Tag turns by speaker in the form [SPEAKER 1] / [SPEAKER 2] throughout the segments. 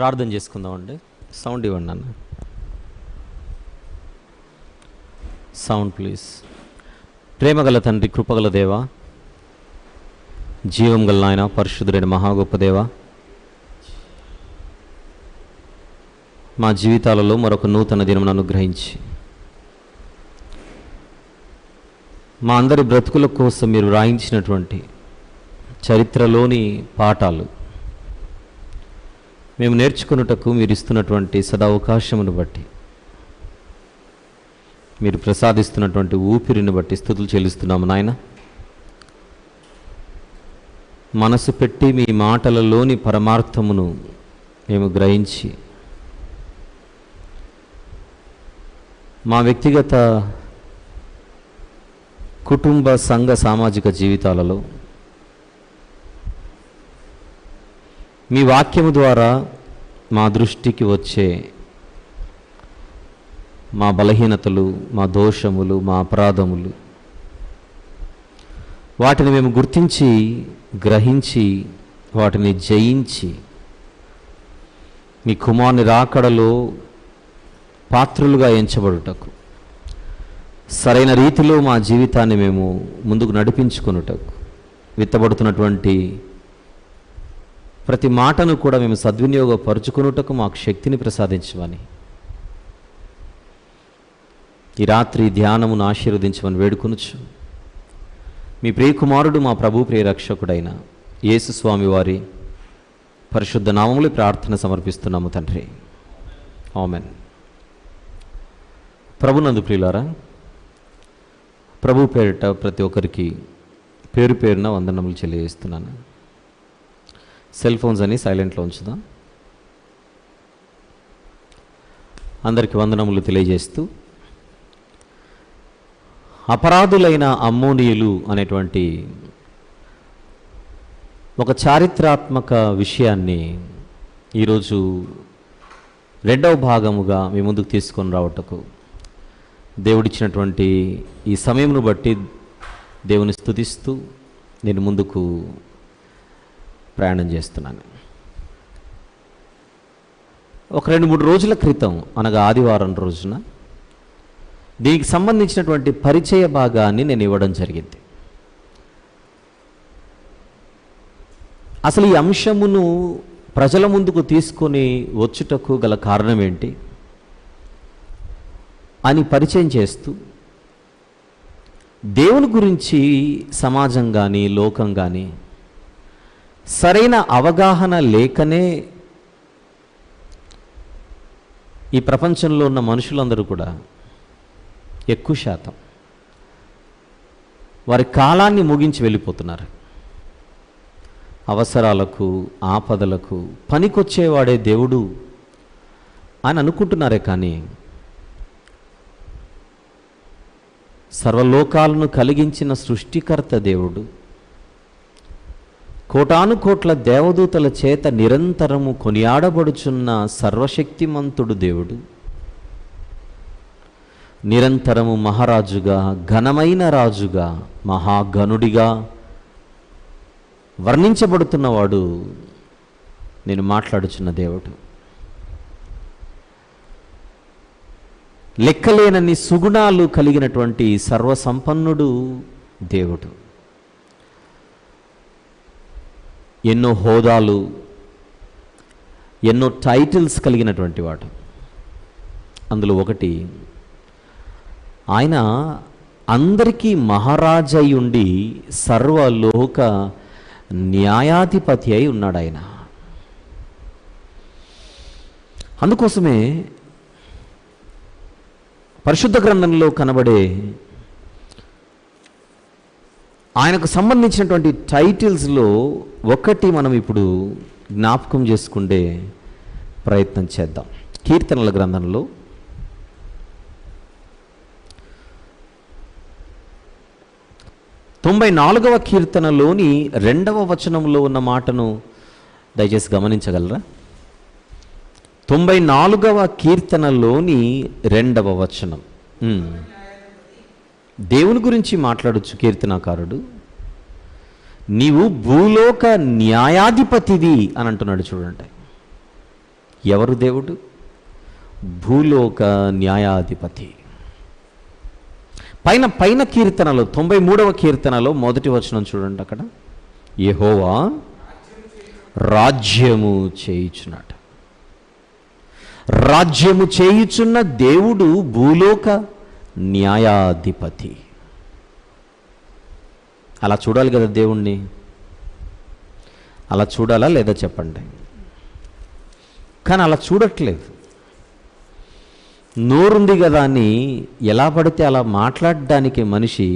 [SPEAKER 1] ప్రార్థన చేసుకుందామండి. సౌండ్ ఇవ్వండి అన్న, సౌండ్ ప్లీజ్. ప్రేమగల తండ్రి, కృపగల దేవ, జీవం గల నాయన, పరిశుద్ధుడైన మహా గొప్ప దేవ, మా జీవితాలలో మరొక నూతన దినమును అనుగ్రహించి మా అందరి బ్రతుకుల కోసం మీరు రాయించినటువంటి చరిత్రలోని పాఠాలు మేము నేర్చుకున్నటకు మీరు ఇస్తున్నటువంటి సదావకాశమును బట్టి, మీరు ప్రసాదిస్తున్నటువంటి ఊపిరిని బట్టి స్తుతులు చెల్లిస్తున్నాము నాయన. మనసు పెట్టి మీ మాటలలోని పరమార్థమును మేము గ్రహించి మా వ్యక్తిగత, కుటుంబ, సంఘ, సామాజిక జీవితాలలో మీ వాక్యము ద్వారా మా దృష్టికి వచ్చే మా బలహీనతలు, మా దోషములు, మా అపరాధములు, వాటిని మేము గుర్తించి, గ్రహించి, వాటిని జయించి మీ కుమారుని రాకడలో పాత్రులుగా ఎంచబడుటకు, సరైన రీతిలో మా జీవితాన్ని మేము ముందుకు నడిపించుకొనుటకు, విత్తబడుతున్నటువంటి ప్రతి మాటను కూడా మేము సద్వినియోగపరుచుకొనుటకు మాకు శక్తిని ప్రసాదించమని, ఈ రాత్రి ధ్యానమును ఆశీర్వదించమని వేడుకొనుచు మీ ప్రియకుమారుడు, మా ప్రభు ప్రియ రక్షకుడైన యేసు స్వామి వారి పరిశుద్ధ నామములో ప్రార్థన సమర్పిస్తున్నాము తండ్రి. ఆమెన్. ప్రభునందు ప్రియులారా, ప్రభు పేరిట ప్రతి ఒక్కరికి పేరు పేరున వందనములు తెలియజేస్తున్నాను. సెల్ ఫోన్స్ అని సైలెంట్లో ఉంచుదాం. అందరికీ వందనములు తెలియజేస్తూ, అపరాధులైన అమ్మోనీయులు అనేటువంటి ఒక చారిత్రాత్మక విషయాన్ని ఈరోజు రెండవ భాగముగా మీ ముందుకు తీసుకొని రావటకు దేవుడిచ్చినటువంటి ఈ సమయమును బట్టి దేవుని స్తుతిస్తూ నేను ముందుకు ప్రయాణం చేస్తున్నాను. ఒక 2-3 రోజుల క్రితం, అనగా ఆదివారం రోజున దీనికి సంబంధించినటువంటి పరిచయ భాగాన్ని నేను ఇవ్వడం జరిగింది. అసలు ఈ అంశమును ప్రజల ముందుకు తీసుకొని వచ్చుటకు గల కారణం ఏంటి అని పరిచయం చేస్తూ, దేవుని గురించి సమాజం కానీ, లోకం కానీ సరైన అవగాహన లేకనే ఈ ప్రపంచంలో ఉన్న మనుషులందరూ కూడా ఎక్కువ శాతం వారి కాలాన్ని ముగించి వెళ్ళిపోతున్నారు. అవసరాలకు, ఆపదలకు పనికొచ్చేవాడే దేవుడు అని అనుకుంటున్నారే కానీ సర్వలోకాలను కలిగించిన సృష్టికర్త దేవుడు, కోటాను కోట్ల దేవదూతల చేత నిరంతరము కొనియాడబడుచున్న సర్వశక్తిమంతుడు దేవుడు, నిరంతరము మహారాజుగా, ఘనమైన రాజుగా, మహాగణుడిగా వర్ణించబడుతున్నవాడు నేను మాట్లాడుచున్న దేవుడు. లెక్కలేనన్ని సుగుణాలు కలిగినటువంటి సర్వసంపన్నుడు దేవుడు. ఎన్నో హోదాలు, ఎన్నో టైటిల్స్ కలిగినటువంటి వాడు. అందులో ఒకటి, ఆయన అందరికీ మహారాజై ఉండి సర్వలోక న్యాయాధిపతి అయి ఉన్నాడు ఆయన. అందుకోసమే పరిశుద్ధ గ్రంథంలో కనబడే ఆయనకు సంబంధించినటువంటి టైటిల్స్లో ఒకటి మనం ఇప్పుడు జ్ఞాపకం చేసుకుంటే ప్రయత్నం చేద్దాం. కీర్తనల గ్రంథంలో 94వ కీర్తనలోని 2వ వచనంలో ఉన్న మాటను దయచేసి గమనించగలరా? 94వ కీర్తనలోని 2వ వచనం. దేవుని గురించి మాట్లాడొచ్చు కీర్తనాకారుడు. నీవు భూలోక న్యాయాధిపతివి అని అంటున్నాడు. చూడండి, ఎవరు దేవుడు? భూలోక న్యాయాధిపతి. పైన పైన కీర్తనలో 93వ కీర్తనలో మొదటి వచనం చూడండి. అక్కడ యెహోవా రాజ్యము చేయుచున్నాడు. రాజ్యము చేయుచున్న దేవుడు భూలోక న్యాయాధిపతి. అలా చూడాలి కదా దేవుణ్ణి? అలా చూడాలా లేదా చెప్పండి? కానీ అలా చూడట్లేదు. నోరుంది కదా అని ఎలా పడితే అలా మాట్లాడడానికి మనిషి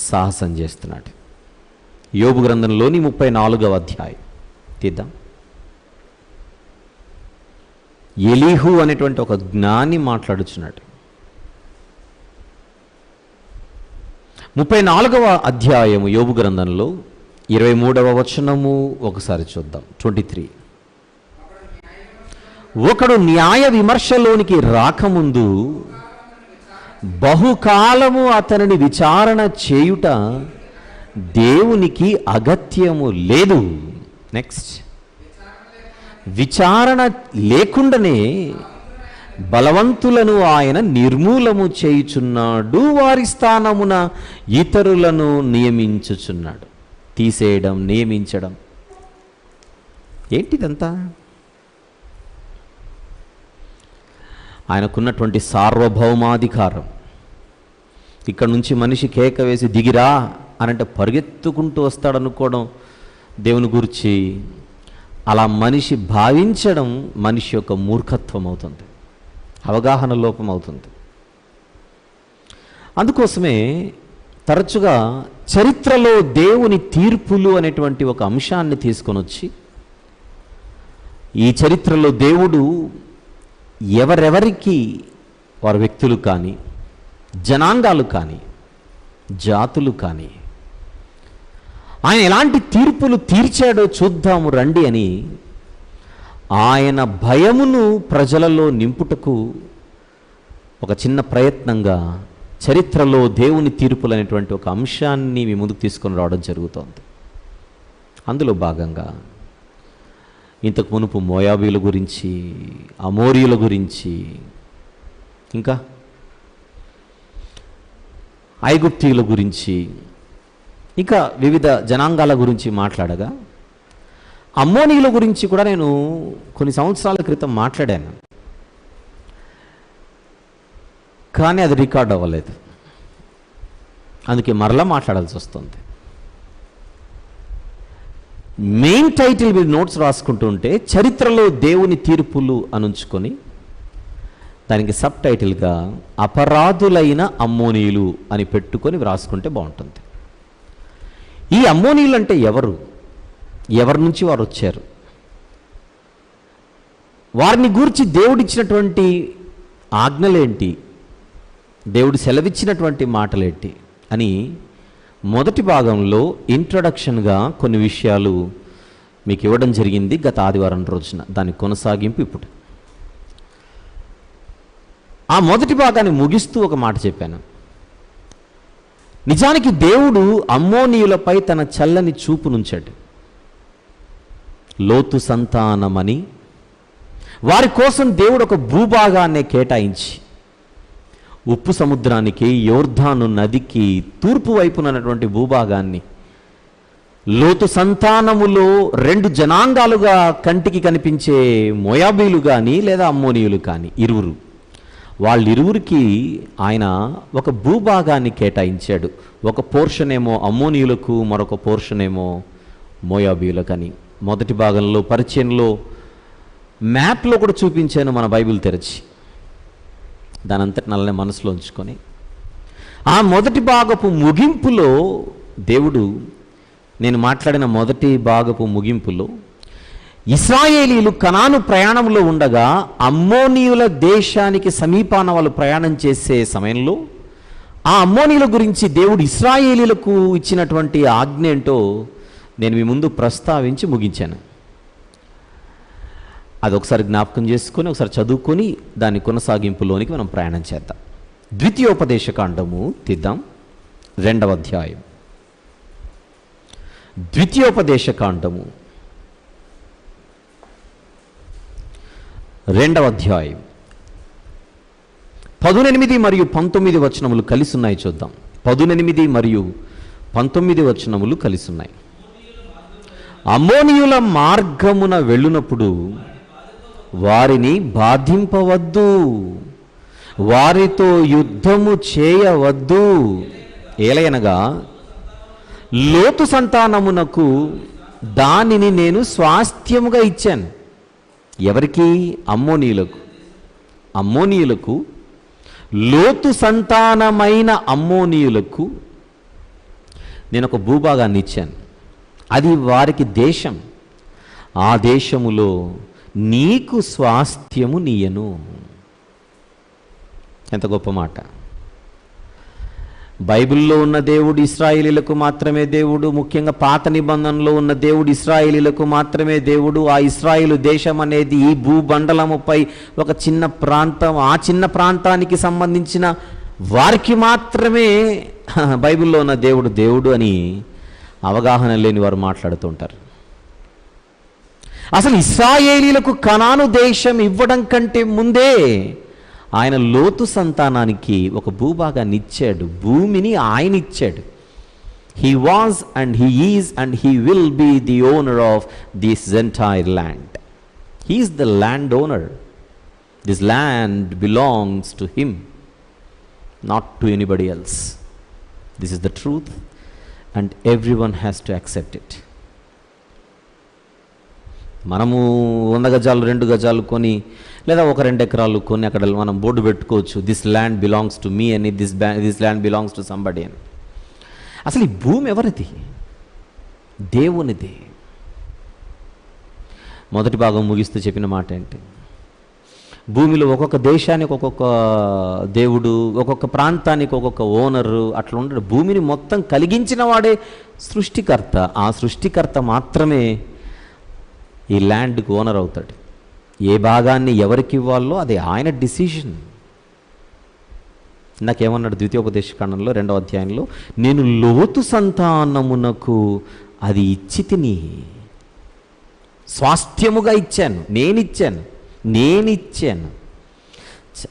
[SPEAKER 1] సాహసం చేస్తున్నాడు. యోబు గ్రంథంలోని 34వ అధ్యాయం తీద్దాం. ఎలీహు అనేటువంటి ఒక జ్ఞాని మాట్లాడుచున్నాడు. 34వ అధ్యాయము యోబు గ్రంథంలో 23వ వచనము ఒకసారి చూద్దాం. 23. ఒకడు న్యాయ విమర్శలోనికి రాకముందు బహుకాలము అతనిని విచారణ చేయుట దేవునికి అగత్యము లేదు. నెక్స్ట్, విచారణ లేకుండానే బలవంతులను ఆయన నిర్మూలము చేయుచున్నాడు, వారి స్థానమున ఇతరులను నియమించుచున్నాడు. తీసేయడం, నియమించడం ఏంటిదంతా? ఆయనకున్నటువంటి సార్వభౌమాధికారం. ఇక్కడ నుంచి మనిషి కేక వేసి దిగిరా అనంటే పరిగెత్తుకుంటూ వస్తాడనుకోవడం దేవుని గురించి, అలా మనిషి భావించడం మనిషి యొక్క మూర్ఖత్వం అవుతుంది, అవగాహన లోపం అవుతుంది. అందుకోసమే తరచుగా చరిత్రలో దేవుని తీర్పులు అనేటువంటి ఒక అంశాన్ని తీసుకొని వచ్చి, ఈ చరిత్రలో దేవుడు ఎవరెవరికి, వారి వ్యక్తులు కానీ, జనాంగాలు కానీ, జాతులు కానీ ఆయన ఎలాంటి తీర్పులు తీర్చాడో చూద్దాము రండి అని ఆయన భయమును ప్రజలలో నింపుటకు ఒక చిన్న ప్రయత్నంగా చరిత్రలో దేవుని తీర్పులు అనేటువంటి ఒక అంశాన్ని మీ ముందుకు తీసుకొని రావడం జరుగుతోంది. అందులో భాగంగా ఇంతకు మునుపు మోయాబీల గురించి, అమోరీయుల గురించి, ఇంకా ఐగుప్తీయుల గురించి, ఇంకా వివిధ జనాంగాల గురించి మాట్లాడగా, అమ్మోనీయుల గురించి కూడా నేను కొన్ని సంవత్సరాల క్రితం మాట్లాడాను. కానీ అది రికార్డ్ అవ్వలేదు. అందుకే మరలా మాట్లాడాల్సి వస్తుంది. మెయిన్ టైటిల్ మీరు నోట్స్ రాసుకుంటూ ఉంటే చరిత్రలో దేవుని తీర్పులు అనుంచుకొని దానికి సబ్ టైటిల్గా అపరాధులైన అమ్మోనీయులు అని పెట్టుకొని రాసుకుంటే బాగుంటుంది. ఈ అమ్మోనీయులు అంటే ఎవరు? ఎవరి నుంచి వారు వచ్చారు? వారిని గూర్చి దేవుడిచ్చినటువంటి ఆజ్ఞలేంటి? దేవుడు సెలవిచ్చినటువంటి మాటలేంటి అని మొదటి భాగంలో ఇంట్రొడక్షన్గా కొన్ని విషయాలు మీకు ఇవ్వడం జరిగింది గత ఆదివారం రోజున. దాని కొనసాగింపు ఇప్పుడు. ఆ మొదటి భాగాన్ని ముగిస్తూ ఒక మాట చెప్పాను. నిజానికి దేవుడు అమ్మోనీయులపై తన చల్లని చూపునుంచాడు. లోతు సంతానమని వారి కోసం దేవుడు ఒక భూభాగాన్ని కేటాయించి, ఉప్పు సముద్రానికి, యోర్ధాను నదికి తూర్పు వైపునటువంటి భూభాగాన్ని లోతు సంతానములో 2 జనాంగాలుగా కంటికి కనిపించే మోయాబీలు కానీ లేదా అమ్మోనీయులు కానీ ఇరువురు, వాళ్ళిరువురికి ఆయన ఒక భూభాగాన్ని కేటాయించాడు. ఒక పోర్షన్ ఏమో అమ్మోనీయులకు, మరొక పోర్షన్ ఏమో మోయాబీయులకని మొదటి భాగంలో పరిచయంలో మ్యాప్లో కూడా చూపించాను, మన బైబిల్ తెరచి. దానంతటి నల్లనే మనసులో ఉంచుకొని ఆ మొదటి భాగపు ముగింపులో దేవుడు, నేను మాట్లాడిన మొదటి భాగపు ముగింపులో ఇశ్రాయేలీలు కనాను ప్రయాణంలో ఉండగా అమ్మోనీయుల దేశానికి సమీపాన వాళ్ళు ప్రయాణం చేసే సమయంలో ఆ అమ్మోనీయుల గురించి దేవుడు ఇశ్రాయేలీలకు ఇచ్చినటువంటి ఆజ్ఞ ఏంటో నేను మీ ముందు ప్రస్తావించి ముగించాను. అది ఒకసారి జ్ఞాపకం చేసుకొని ఒకసారి చదువుకొని దాని కొనసాగింపులోనికి మనం ప్రయాణం చేద్దాం. ద్వితీయోపదేశకాండము తీద్దాం, 2వ అధ్యాయం. ద్వితీయోపదేశకాండము 2వ అధ్యాయం 18 మరియు 19 వచనములు కలిసి ఉన్నాయి. చూద్దాం. 18 మరియు 19 వచనములు కలిసి ఉన్నాయి. అమ్మోనీయుల మార్గమున వెళ్ళునప్పుడు వారిని బాధింపవద్దు, వారితో యుద్ధము చేయవద్దు. ఏలయనగా లోతు సంతానమునకు దానిని నేను స్వాస్థ్యముగా ఇచ్చాను. ఎవరికి? అమ్మోనీయులకు. అమ్మోనీయులకు, లోతు సంతానమైన అమ్మోనీయులకు నేను ఒక భూభాగాన్ని ఇచ్చాను. అది వారికి దేశం. ఆ దేశములో నీకు స్వాస్థ్యము నీయను. ఎంత గొప్ప మాట! బైబిల్లో ఉన్న దేవుడు ఇశ్రాయేలీలకు మాత్రమే దేవుడు. ముఖ్యంగా పాత నిబంధనలో ఉన్న దేవుడు ఇశ్రాయేలీలకు మాత్రమే దేవుడు. ఆ ఇశ్రాయేలు దేశం అనేది ఈ భూమండలముపై ఒక చిన్న ప్రాంతం. ఆ చిన్న ప్రాంతానికి సంబంధించిన వారికి మాత్రమే బైబిల్లో ఉన్న దేవుడు దేవుడు అని అవగాహన లేని వారు మాట్లాడుతూ ఉంటారు. అసలు ఇశ్రాయేలీలకు కనాను దేశం ఇవ్వడం కంటే ముందే ఆయన లోతు సంతానానికి ఒక భూభాగాన్ని ఇచ్చాడు. భూమిని ఆయన ఇచ్చాడు. He was and he is and he will be the owner of this entire land. He is the land owner. This land belongs to him, not to anybody else. This is the truth and everyone has to accept it. మనము 100 గజాలు 2 గజాలు కొని, లేదా ఒక 2 ఎకరాలు కొని అక్కడ మనం బోర్డు పెట్టుకోవచ్చు, this land belongs to me అని, this land belongs to somebody అని. అసలు ఈ భూమి ఎవరిది? దేవునిది. మొదటి భాగం ముగిస్తూ చెప్పిన మాట ఏంటి? భూమిలో ఒక్కొక్క దేశానికి ఒక్కొక్క దేవుడు, ఒక్కొక్క ప్రాంతానికి ఒక్కొక్క ఓనరు, అట్లా ఉండడు. భూమిని మొత్తం కలిగించిన వాడే సృష్టికర్త. ఆ సృష్టికర్త మాత్రమే ఈ ల్యాండ్కి ఓనర్ అవుతాడు. ఏ భాగాన్ని ఎవరికి ఇవ్వాలో అది ఆయన డిసిషన్. నాకేమన్నాడు ద్వితీయోపదేశకాండంలో 2వ అధ్యాయంలో, నేను లోతు సంతానమునకు అది ఇచ్చి తిని స్వాస్థ్యముగా ఇచ్చాను, నేనిచ్చాను.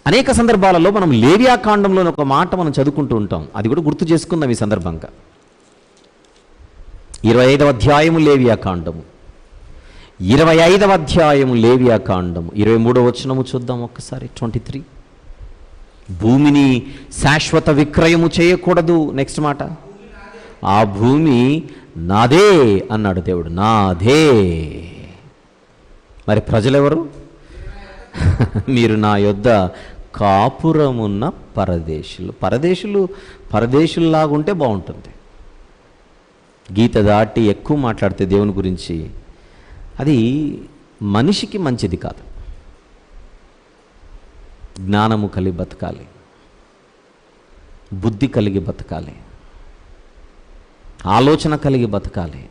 [SPEAKER 1] అనేక సందర్భాలలో మనం లేవియాకాండంలో ఒక మాట మనం చదువుకుంటూ ఉంటాం. అది కూడా గుర్తు చేసుకుందాం ఈ సందర్భంగా. 25వ అధ్యాయము లేవియాకాండము, 25వ అధ్యాయము లేవియాకాండము 23వ వచనము చూద్దాం ఒక్కసారి. 23. భూమిని శాశ్వత విక్రయము చేయకూడదు. నెక్స్ట్ మాట, ఆ భూమి నాదే అన్నాడు దేవుడు. నాదే. మరి ప్రజలెవరు? మీరు నా యొద్ద కాపురమున్న పరదేశులు. పరదేశుల్లాగుంటే బాగుంటుంది. గీత దాటి ఎక్కువ మాట్లాడితే దేవుని గురించి అది మనిషికి మంచిది కాదు. జ్ఞానము కలిగి బతకాలి, బుద్ధి కలిగి బతకాలి, ఆలోచన కలిగి బతకాలి.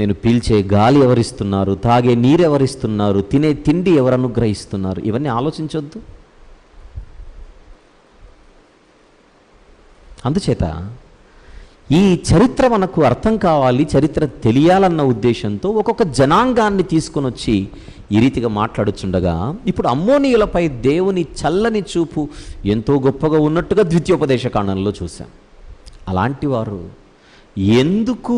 [SPEAKER 1] నేను పీల్చే గాలి ఎవరిస్తున్నారు, తాగే నీరు ఎవరిస్తున్నారు, తినే తిండి ఎవరు అనుగ్రహిస్తున్నారు, ఇవన్నీ ఆలోచించొద్దు. అందుచేత ఈ చరిత్ర మనకు అర్థం కావాలి, చరిత్ర తెలియాలన్న ఉద్దేశంతో ఒక్కొక్క జనాంగాన్ని తీసుకొని వచ్చి ఈ రీతిగా మాట్లాడుచుండగా, ఇప్పుడు అమ్మోనీయులపై దేవుని చల్లని చూపు ఎంతో గొప్పగా ఉన్నట్టుగా ద్వితీయోపదేశకాండంలో చూశాం. అలాంటి వారు ఎందుకు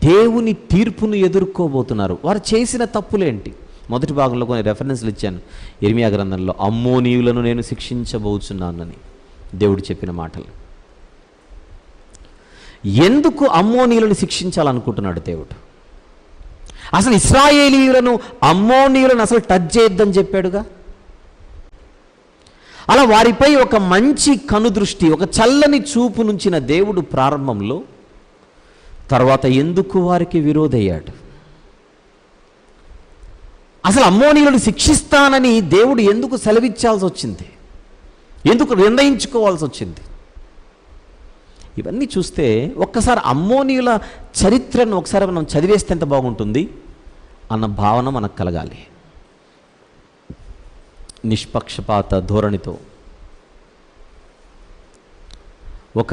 [SPEAKER 1] దేవుని తీర్పును ఎదుర్కోబోతున్నారు? వారు చేసిన తప్పులేంటి? మొదటి భాగంలో కొన్ని రెఫరెన్స్లు ఇచ్చాను. ఇర్మియా గ్రంథంలో అమ్మోనీయులను నేను శిక్షించబోచున్నానని దేవుడు చెప్పిన మాటలు. ఎందుకు అమ్మోనీయులను శిక్షించాలనుకుంటున్నాడు దేవుడు? అసలు ఇశ్రాయేలీయులను, అమ్మోనీయులను అసలు టచ్ చేయొద్దని చెప్పాడుగా. అలా వారిపై ఒక మంచి కనుదృష్టి, ఒక చల్లని చూపు నుంచిన దేవుడు ప్రారంభంలో, తర్వాత ఎందుకు వారికి విరోధయ్యాడు? అసలు అమ్మోనీయులను శిక్షిస్తానని దేవుడు ఎందుకు సెలవిచ్చాల్సి వచ్చింది? ఎందుకు నిర్ణయించుకోవాల్సి వచ్చింది? ఇవన్నీ చూస్తే ఒక్కసారి అమ్మోనీయుల చరిత్రను ఒకసారి మనం చదివేస్తే ఎంత బాగుంటుంది అన్న భావన మనకు కలగాలి. నిష్పక్షపాత ధోరణితో, ఒక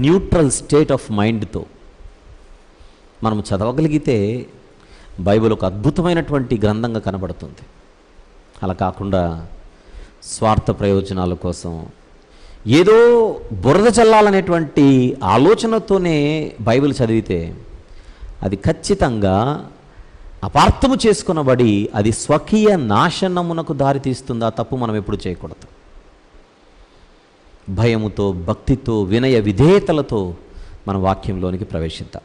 [SPEAKER 1] న్యూట్రల్ స్టేట్ ఆఫ్ మైండ్తో మనం చదవగలిగితే బైబిల్ ఒక అద్భుతమైనటువంటి గ్రంథంగా కనబడుతుంది. అలా కాకుండా స్వార్థ ప్రయోజనాల కోసం ఏదో బురద చల్లాలనేటువంటి ఆలోచనతోనే బైబిల్ చదివితే అది ఖచ్చితంగా అపార్థము చేసుకునబడి అది స్వకీయ నాశనమునకు దారితీస్తుంది. ఆ తప్పు మనం ఎప్పుడు చేయకూడదు. భయముతో, భక్తితో, వినయ విధేయతలతో మన వాక్యంలోనికి ప్రవేశిద్దాం.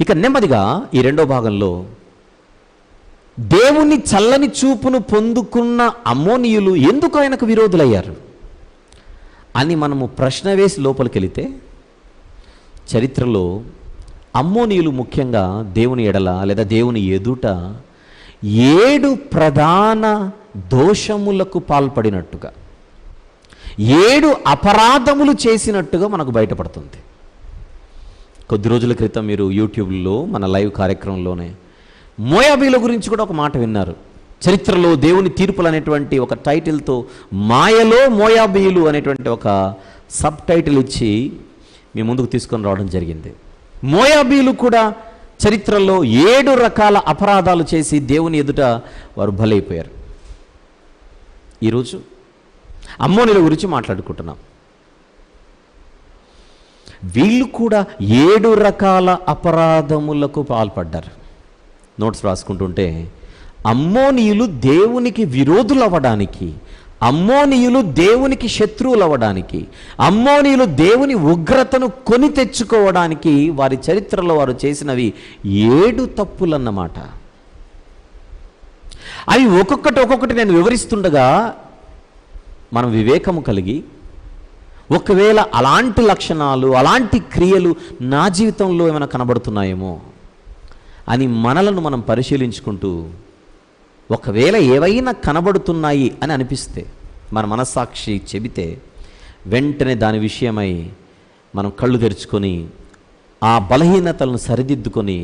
[SPEAKER 1] ఇక నెమ్మదిగా ఈ రెండో భాగంలో దేవుని చల్లని చూపును పొందుకున్న అమ్మోనీయులు ఎందుకు ఆయనకు విరోధులయ్యారు అని మనము ప్రశ్న వేసి లోపలికి వెళితే, చరిత్రలో అమ్మోనీయులు ముఖ్యంగా దేవుని ఎడల లేదా దేవుని ఎదుట 7 ప్రధాన దోషములకు పాల్పడినట్టుగా, 7 అపరాధములు చేసినట్టుగా మనకు బయటపడుతుంది. కొద్ది రోజుల క్రితం మీరు యూట్యూబ్లో మన లైవ్ కార్యక్రమంలోనే మోయాబీల గురించి కూడా ఒక మాట విన్నారు. చరిత్రలో దేవుని తీర్పులు అనేటువంటి ఒక టైటిల్తో మాయలో మోయాబీయులు అనేటువంటి ఒక సబ్ టైటిల్ ఇచ్చి మీ ముందుకు తీసుకొని రావడం జరిగింది. మోయాబీలు కూడా చరిత్రలో 7 రకాల అపరాధాలు చేసి దేవుని ఎదుట వారు బలైపోయారు. ఈరోజు అమ్మోనీల గురించి మాట్లాడుకుంటున్నాం. వీళ్ళు కూడా 7 రకాల అపరాధములకు పాల్పడ్డారు. నోట్స్ రాసుకుంటుంటే అమ్మోనీయులు దేవునికి విరోధులు అవ్వడానికి, అమ్మోనీయులు దేవునికి శత్రువులు అవ్వడానికి, అమ్మోనీయులు దేవుని ఉగ్రతను కొని తెచ్చుకోవడానికి వారి చరిత్రలో వారు చేసినవి 7 తప్పులన్నమాట. అవి ఒక్కొక్కటి నేను వివరిస్తుండగా మనం వివేకము కలిగి ఒకవేళ అలాంటి లక్షణాలు, అలాంటి క్రియలు నా జీవితంలో ఏమైనా కనబడుతున్నాయేమో అని మనలను మనం పరిశీలించుకుంటూ, ఒకవేళ ఏవైనా కనబడుతున్నాయి అని అనిపిస్తే, మన మనస్సాక్షి చెబితే వెంటనే దాని విషయమై మనం కళ్ళు తెరుచుకొని ఆ బలహీనతలను సరిదిద్దుకొని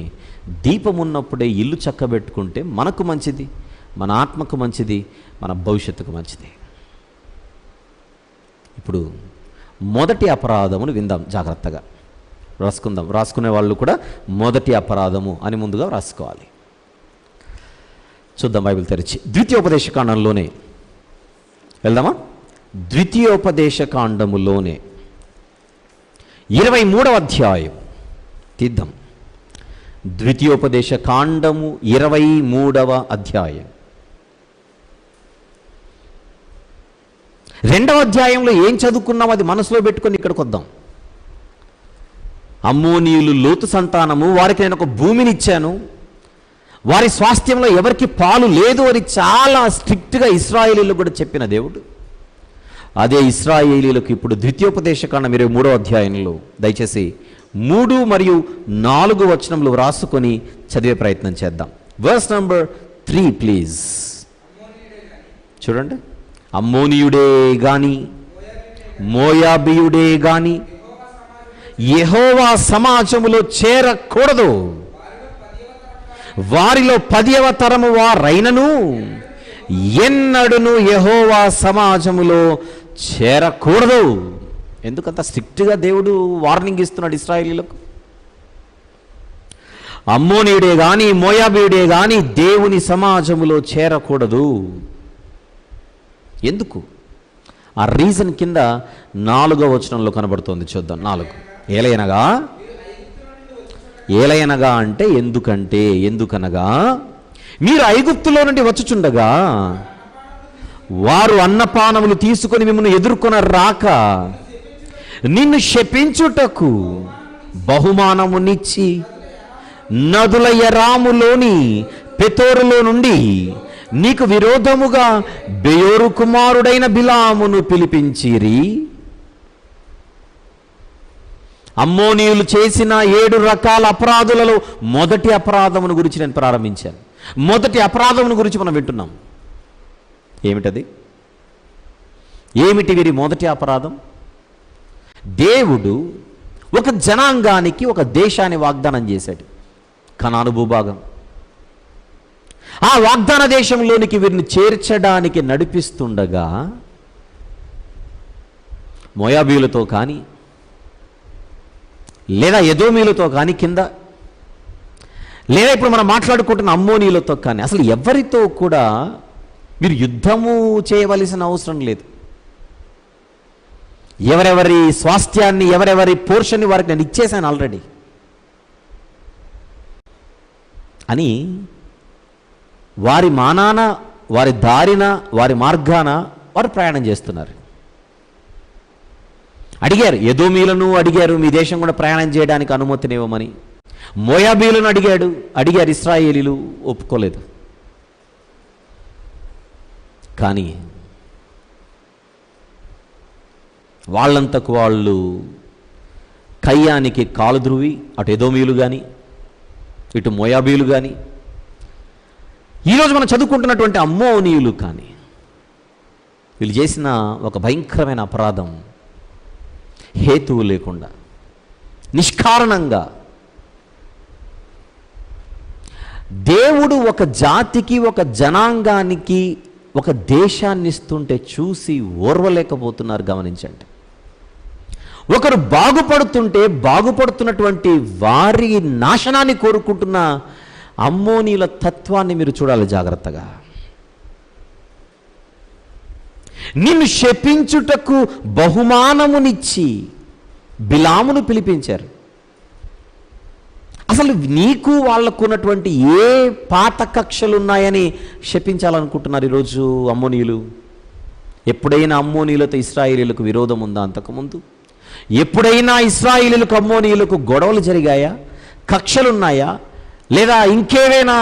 [SPEAKER 1] దీపం ఉన్నప్పుడే ఇల్లు చక్కబెట్టుకుంటే మనకు మంచిది, మన ఆత్మకు మంచిది, మన భవిష్యత్తుకు మంచిది. ఇప్పుడు మొదటి అపరాధమును విందాం. జాగ్రత్తగా రాసుకుందాం. రాసుకునే వాళ్ళు కూడా మొదటి అపరాధము అని ముందుగా రాసుకోవాలి. చూద్దాం బైబిల్ తెరిచి ద్వితీయోపదేశకాండంలోనే వెళ్దామా? ద్వితీయోపదేశకాండములోనే 23వ అధ్యాయం తీద్దాం. ద్వితీయోపదేశకాండము 23వ అధ్యాయం. 2వ అధ్యాయంలో ఏం చదువుకున్నాం అది మనసులో పెట్టుకొని ఇక్కడికి వద్దాం. అమ్మోనీయులు లోతు సంతానము, వారికి నేను ఒక భూమిని ఇచ్చాను, వారి స్వాస్థ్యంలో ఎవరికి పాలు లేదు అని చాలా స్ట్రిక్ట్గా ఇశ్రాయేలీలకు కూడా చెప్పిన దేవుడు, అదే ఇశ్రాయేలీలకు ఇప్పుడు ద్వితీయోపదేశకాండం 23వ అధ్యాయంలో దయచేసి 3 మరియు 4 వచనములు రాసుకొని చదివే ప్రయత్నం చేద్దాం. Verse number 3 please. చూడండి. అమ్మోనీయుడే గాని, మోయాబీయుడే గాని యెహోవా సమాజములో చేరకూడదు, వారిలో 10వ తరము వారైనను ఎన్నడును యెహోవా సమాజములో చేరకూడదు. ఎందుకంత స్ట్రిక్ట్గా దేవుడు వార్నింగ్ ఇస్తున్నాడు ఇశ్రాయేలీలకు? అమ్మోనీయుడే గాని, మోయాబీయుడే గాని దేవుని సమాజములో చేరకూడదు. ఎందుకు? ఆ రీజన్ కింద 4వ వచనంలో కనబడుతోంది. చూద్దాం. 4 ఏలయనగా అంటే ఎందుకనగా మీరు ఐగుప్తులో నుండి వచ్చుచుండగా వారు అన్నపానములు తీసుకొని మిమ్మల్ని ఎదుర్కొన రాక నిన్ను శపించుటకు బహుమానమునిచ్చి నదుల యరాములోని పెతోరులో నుండి నీకు విరోధముగా బెయోరు కుమారుడైన బిలామును పిలిపించిరి. అమ్మోనీయులు చేసిన 7 రకాల అపరాధులలో మొదటి అపరాధమును గురించి నేను ప్రారంభించాను. మొదటి అపరాధమును గురించి మనం వింటున్నాం. ఏమిటది? ఏమిటి వీరి మొదటి అపరాధం? దేవుడు ఒక జనాంగానికి, ఒక దేశాన్ని వాగ్దానం చేశాడు, కనాను భూభాగం. ఆ వాగ్దాన దేశంలోనికి వీరిని చేర్చడానికి నడిపిస్తుండగా మోయాబీలతో కానీ లేదా ఎదోమీలతో కానీ కింద, లేదా ఇప్పుడు మనం మాట్లాడుకుంటున్న అమ్మోనీయులతో కానీ అసలు ఎవరితో కూడా మీరు యుద్ధము చేయవలసిన అవసరం లేదు. ఎవరెవరి స్వాస్థ్యాన్ని, ఎవరెవరి పోర్షన్ని వారికి నేను ఇచ్చేసాను ఆల్రెడీ అని వారి మానాన, వారి దారిన, వారి మార్గాన వారు ప్రయాణం చేస్తున్నారు. అడిగారు, ఎదోమీలను అడిగారు మీ దేశం కూడా ప్రయాణం చేయడానికి అనుమతినివ్వమని. మోయాబీలను అడిగారు ఇశ్రాయేలీలు, ఒప్పుకోలేదు. కానీ వాళ్ళంతకు వాళ్ళు కయ్యానికి కాలు ధ్రువి, అటు ఎదోమీలు కానీ ఇటు మోయాబీలు కానీ ఈరోజు మనం చదువుకుంటున్నటువంటి అమ్మోనీయులు కానీ వీళ్ళు చేసిన ఒక భయంకరమైన అపరాధం హేతువు లేకుండా నిష్కారణంగా దేవుడు ఒక జాతికి, ఒక జనాంగానికి ఒక దేశాన్ని ఇస్తుంటే చూసి ఓర్వలేకపోతున్నారు. గమనించండి. ఒకరు బాగుపడుతుంటే బాగుపడుతున్నటువంటి వారి నాశనాన్ని కోరుకుంటున్న అమ్మోనీయుల తత్వాన్ని మీరు చూడాలి జాగ్రత్తగా. నిన్ను శపించుటకు బహుమానమునిచ్చి బిలామును పిలిపించారు. అసలు నీకు వాళ్ళకున్నటువంటి ఏ పాత కక్షలు ఉన్నాయని శపించాలనుకుంటున్నారు ఈరోజు అమ్మోనీయులు? ఎప్పుడైనా అమ్మోనీయులతో ఇశ్రాయేలీలకు విరోధం ఉందా? అంతకుముందు ఎప్పుడైనా ఇశ్రాయేలీలకు అమ్మోనీయులకు గొడవలు జరిగాయా? కక్షలున్నాయా? లేదా ఇంకేమైనా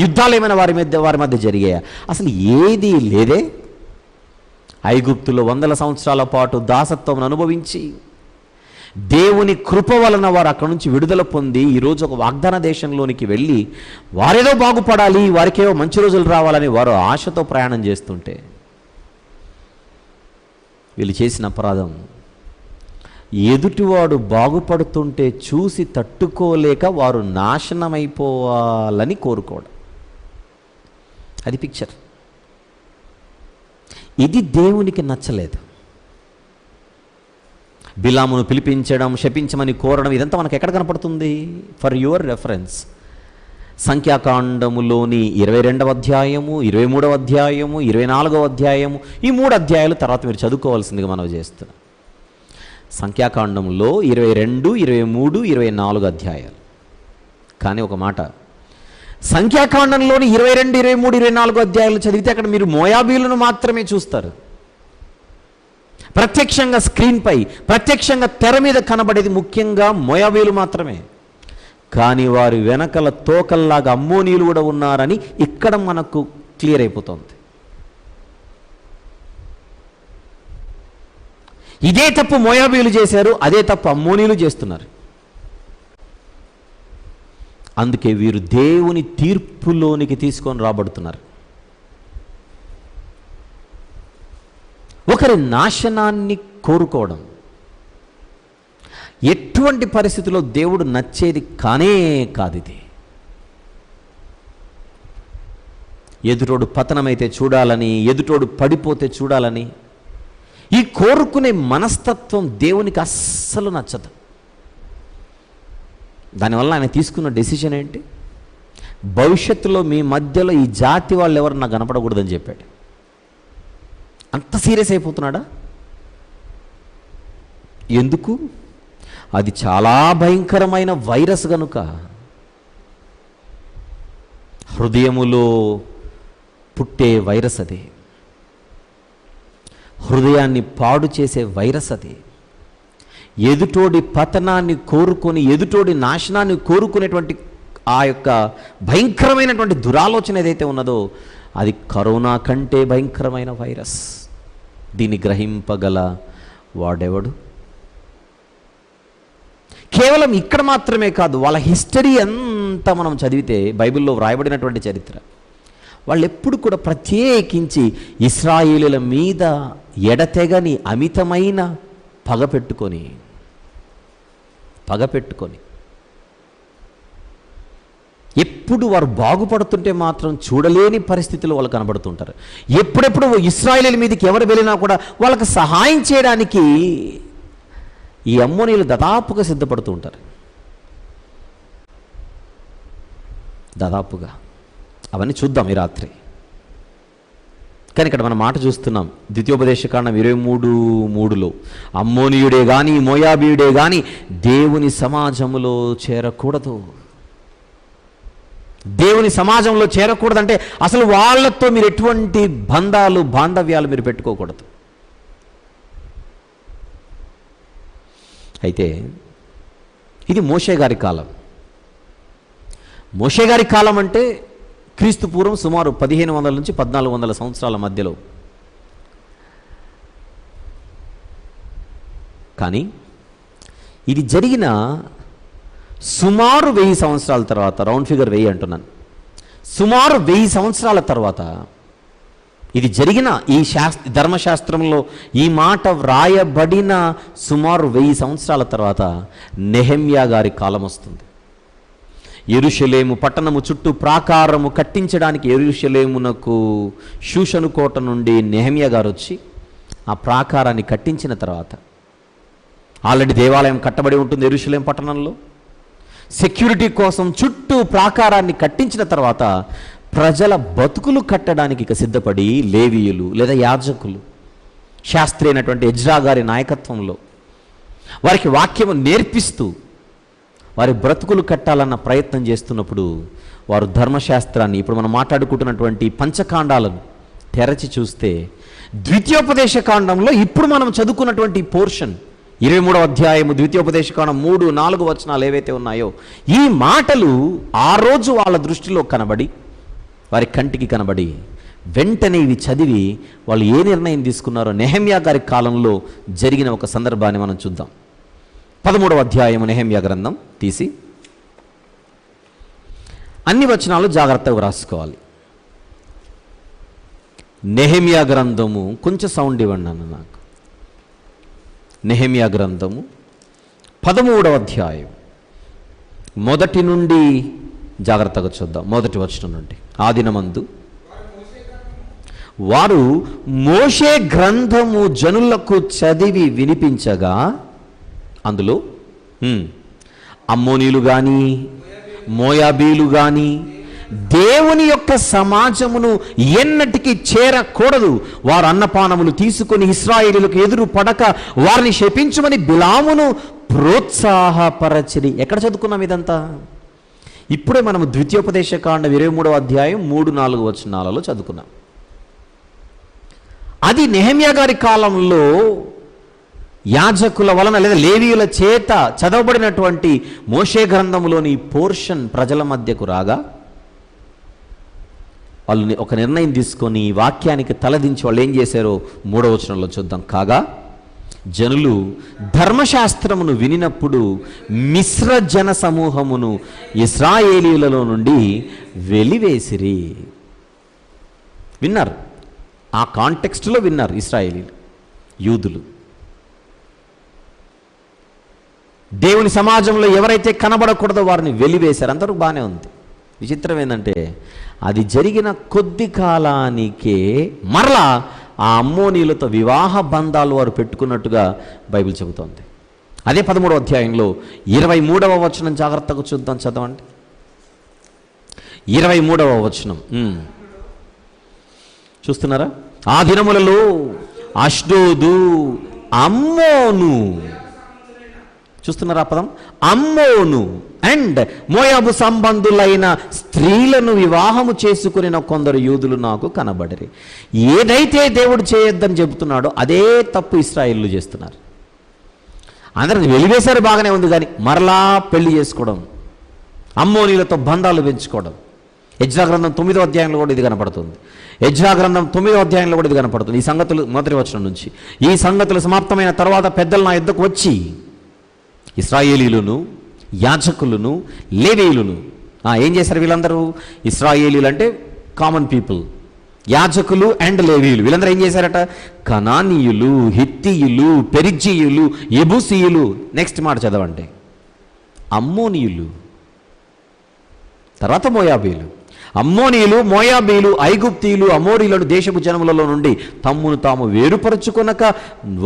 [SPEAKER 1] యుద్ధాలు ఏమైనా వారి మధ్య జరిగాయా? అసలు ఏది లేదే. ఐగుప్తులో 100 సంవత్సరాల పాటు దాసత్వం అనుభవించి దేవుని కృప వలన వారు అక్కడి నుంచి విడుదల పొంది ఈరోజు ఒక వాగ్దాన దేశంలోనికి వెళ్ళి వారేదో బాగుపడాలి, వారికేవో మంచి రోజులు రావాలని వారు ఆశతో ప్రయాణం చేస్తుంటే వీళ్ళు చేసిన అపరాధం ఎదుటివాడు బాగుపడుతుంటే చూసి తట్టుకోలేక వారు నాశనమైపోవాలని కోరుకోవడం. అది పిక్చర్. ఇది దేవునికి నచ్చలేదు. బిలామును పిలిపించడం, శపించమని కోరడం, ఇదంతా మనకు ఎక్కడ కనపడుతుంది? ఫర్ యువర్ రెఫరెన్స్ సంఖ్యాకాండములోని 22వ అధ్యాయము, 23వ అధ్యాయము, 24వ అధ్యాయము, ఈ 3 అధ్యాయాలు తర్వాత మీరు చదువుకోవాల్సిందిగా మనం చేస్తున్నాం. సంఖ్యాకాండంలో 22, 23, 24 అధ్యాయాలు. కానీ ఒక మాట, సంఖ్యాకాండంలోని 22, 23, 24 అధ్యాయాలు చదివితే అక్కడ మీరు మోయాబీలను మాత్రమే చూస్తారు. ప్రత్యక్షంగా స్క్రీన్పై, ప్రత్యక్షంగా తెర మీద కనబడేది ముఖ్యంగా మోయాబీలు మాత్రమే. కానీ వారి వెనకల తోకల్లాగా అమ్మోనీయులు కూడా ఉన్నారని ఇక్కడ మనకు క్లియర్ అయిపోతుంది. ఇదే తప్పు మోయాబీలు చేశారు, అదే తప్పు అమ్మోనీయులు చేస్తున్నారు. అందుకే వీరు దేవుని తీర్పులోనికి తీసుకొని రాబడుతున్నారు. ఒకరి నాశనాన్ని కోరుకోవడం ఎటువంటి పరిస్థితిలో దేవుడు నచ్చేది కానే కాదు. ఇది ఎదుటోడు పతనమైతే చూడాలని, ఎదుటోడు పడిపోతే చూడాలని ఈ కోరుకునే మనస్తత్వం దేవునికి అస్సలు నచ్చదు. దానివల్ల ఆయన తీసుకున్న డెసిషన్ ఏంటి? భవిష్యత్తులో మీ మధ్యలో ఈ జాతి వాళ్ళు ఎవరు నాకు కనపడకూడదని చెప్పాడు. అంత సీరియస్ అయిపోతున్నాడా? ఎందుకు? అది చాలా భయంకరమైన వైరస్ గనుక. హృదయములో పుట్టే వైరస్ అది. హృదయాన్ని పాడు చేసే వైరస్ అది. ఎదుటోడి పతనాన్ని కోరుకొని, ఎదుటోడి నాశనాన్ని కోరుకునేటువంటి ఆ యొక్క భయంకరమైనటువంటి దురాలోచన ఏదైతే ఉన్నదో అది కరోనా కంటే భయంకరమైన వైరస్. దీన్ని గ్రహింపగల వాడెవడు? కేవలం ఇక్కడ మాత్రమే కాదు, వాళ్ళ హిస్టరీ అంతా మనం చదివితే బైబిల్లో వ్రాయబడినటువంటి చరిత్ర, వాళ్ళు ఎప్పుడు కూడా ప్రత్యేకించి ఇశ్రాయేలీయుల మీద ఎడతెగని అమితమైన పగ పెట్టుకొని ఎప్పుడు వారు బాగుపడుతుంటే మాత్రం చూడలేని పరిస్థితులు వాళ్ళు కనబడుతుంటారు. ఎప్పుడెప్పుడు ఇశ్రాయేలీయుల మీదకి ఎవరు వెళ్ళినా కూడా వాళ్ళకి సహాయం చేయడానికి ఈ అమ్మోనీయులు దాదాపుగా సిద్ధపడుతూ ఉంటారు. దాదాపుగా. అవన్నీ చూద్దాం ఈ రాత్రి. కానీ ఇక్కడ మనం మాట చూస్తున్నాం, ద్వితీయోపదేశకాండం 23:3లో అమ్మోనీయుడే కానీ మోయాబీయుడే కానీ దేవుని సమాజంలో చేరకూడదు. దేవుని సమాజంలో చేరకూడదంటే అసలు వాళ్ళతో మీరు ఎటువంటి బంధాలు బాంధవ్యాలు మీరు పెట్టుకోకూడదు. అయితే ఇది మోషే గారి కాలం. మోషే గారి కాలం అంటే క్రీస్తు పూర్వం సుమారు 1500 నుంచి 1400 సంవత్సరాల మధ్యలో. కానీ ఇది జరిగిన సుమారు 1000 సంవత్సరాల తర్వాత, రౌండ్ ఫిగర్ 1000 అంటున్నాను, సుమారు 1000 సంవత్సరాల తర్వాత ఇది జరిగిన ఈ ధర్మశాస్త్రంలో ఈ మాట వ్రాయబడిన సుమారు 1000 సంవత్సరాల తర్వాత నెహెమ్యా గారి కాలం వస్తుంది. యెరూషలేము పట్టణము చుట్టూ ప్రాకారము కట్టించడానికి యెరూషలేమునకు షూషను కోట నుండి నెహెమ్యా గారు వచ్చి ఆ ప్రాకారాన్ని కట్టించిన తర్వాత, ఆల్రెడీ దేవాలయం కట్టబడి ఉంటుంది యెరూషలేం పట్టణంలో, సెక్యూరిటీ కోసం చుట్టూ ప్రాకారాన్ని కట్టించిన తర్వాత ప్రజల బతుకులు కట్టడానికి ఇక సిద్ధపడి లేవీయులు లేదా యాజకులు, శాస్త్రి అయినటువంటి ఎజ్రా గారి నాయకత్వంలో వారికి వాక్యము నేర్పిస్తూ వారి బ్రతుకులు కట్టాలన్న ప్రయత్నం చేస్తున్నప్పుడు వారు ధర్మశాస్త్రాన్ని, ఇప్పుడు మనం మాట్లాడుకుంటున్నటువంటి పంచకాండాలను తెరచి చూస్తే ద్వితీయోపదేశకాండంలో ఇప్పుడు మనం చదువుకున్నటువంటి పోర్షన్ 23వ అధ్యాయము ద్వితీయోపదేశకాండం 3-4 వచనాలు ఏవైతే ఉన్నాయో ఈ మాటలు ఆ రోజు వాళ్ళ దృష్టిలో కనబడి, వారి కంటికి కనబడి, వెంటనే ఇవి చదివి వాళ్ళు ఏ నిర్ణయం తీసుకున్నారో నెహెమ్యా గారి కాలంలో జరిగిన ఒక సందర్భాన్ని మనం చూద్దాం. 13వ అధ్యాయము నెహెమ్యా గ్రంథం తీసి అన్ని వచనాలు జాగ్రత్తగా రాసుకోవాలి. నెహెమ్యా గ్రంథము, కొంచెం సౌండ్ ఇవ్వండి అన్న నాకు. నెహెమ్యా గ్రంథము 13వ అధ్యాయం మొదటి నుండి జాగ్రత్తగా చూద్దాం. మొదటి వచనం నుండి. ఆ దినమందు వారు మోషే గ్రంథము జనులకు చదివి వినిపించగా అందులో అమ్మోనీలు కానీ మోయాబీలు కానీ దేవుని యొక్క సమాజమును ఎన్నటికీ చేరకూడదు, వారు అన్నపానములు తీసుకొని ఇశ్రాయేలీయులకు ఎదురు పడక వారిని శపించమని బిలామును ప్రోత్సాహపరచిరి. ఎక్కడ చదువుకున్నాం ఇదంతా? ఇప్పుడే మనం ద్వితీయోపదేశకాండం 23వ అధ్యాయం 3-4 వచనాలలో చదువుకున్నాం. అది నెహెమ్యా గారి కాలంలో యాజకుల వలన లేదా లేవీయుల చేత చదవబడినటువంటి మోషే గ్రంథములోని పోర్షన్ ప్రజల మధ్యకు రాగా వాళ్ళు ఒక నిర్ణయం తీసుకొని వాక్యానికి తలదించి వాళ్ళు ఏం చేశారో 3వ వచనంలో చూద్దాం. కాగా జనులు ధర్మశాస్త్రమును వినినప్పుడు మిశ్ర జన సమూహమును ఇశ్రాయేలీయులలో నుండి వెలివేసిరి. విన్నారు, ఆ కాంటెక్స్ట్లో విన్నారు. ఇశ్రాయేలీయులు, యూదులు దేవుని సమాజంలో ఎవరైతే కనబడకూడదో వారిని వెలివేశారు. అందరూ బాగానే ఉంది. విచిత్రం ఏంటంటే అది జరిగిన కొద్ది కాలానికే మరలా ఆ అమ్మోనీలతో వివాహ బంధాలు వారు పెట్టుకున్నట్టుగా బైబిల్ చెబుతోంది. అదే 13వ అధ్యాయంలో 23వ వచనం జాగ్రత్తగా చూద్దాం, చదవండి. 23వ వచనం చూస్తున్నారా? ఆ దినములలో అష్డోదు, అమ్మోను, చూస్తున్నారా పదం? అమ్మోను అండ్ మోయాబు సంబంధులైన స్త్రీలను వివాహము చేసుకుని కొందరు యూదులు నాకు కనబడిరి. ఏదైతే దేవుడు చేయొద్దని చెబుతున్నాడో అదే తప్పు ఇశ్రాయేలు చేస్తున్నారు. అందరిని వెలివేశారు, బాగానే ఉంది, కానీ మరలా పెళ్లి చేసుకోవడం, అమ్మోనీలతో బంధాలు పెంచుకోవడం. ఎజ్రా గ్రంథం 9వ అధ్యాయంలో కూడా ఇది కనపడుతుంది. ఎజ్రా గ్రంథం 9వ అధ్యాయంలో కూడా ఇది కనపడుతుంది. ఈ సంగతులు మొదటి వచనం నుంచి, ఈ సంగతులు సమాప్తమైన తర్వాత పెద్దలు నా యుద్ధకు వచ్చి ఇశ్రాయేలీయులను, యాజకులను, లేవీయులను ఏం చేశారు? వీళ్ళందరూ ఇశ్రాయేలీయులు అంటే కామన్ పీపుల్, యాజకులు అండ్ లేవీయులు వీళ్ళందరూ ఏం చేశారట? కనానీయులు, హిత్తీయులు, పెరిజ్జీయులు, యెబూసీయులు, నెక్స్ట్ మాట చదవండి, అమ్మోనీయులు, తర్వాత మోయాబీయులు, అమ్మోనీయులు, మోయాబీలు, ఐగుప్తీయులు, అమోరీలను దేశపు జనములలో నుండి తమ్మును తాము వేరుపరచుకొనక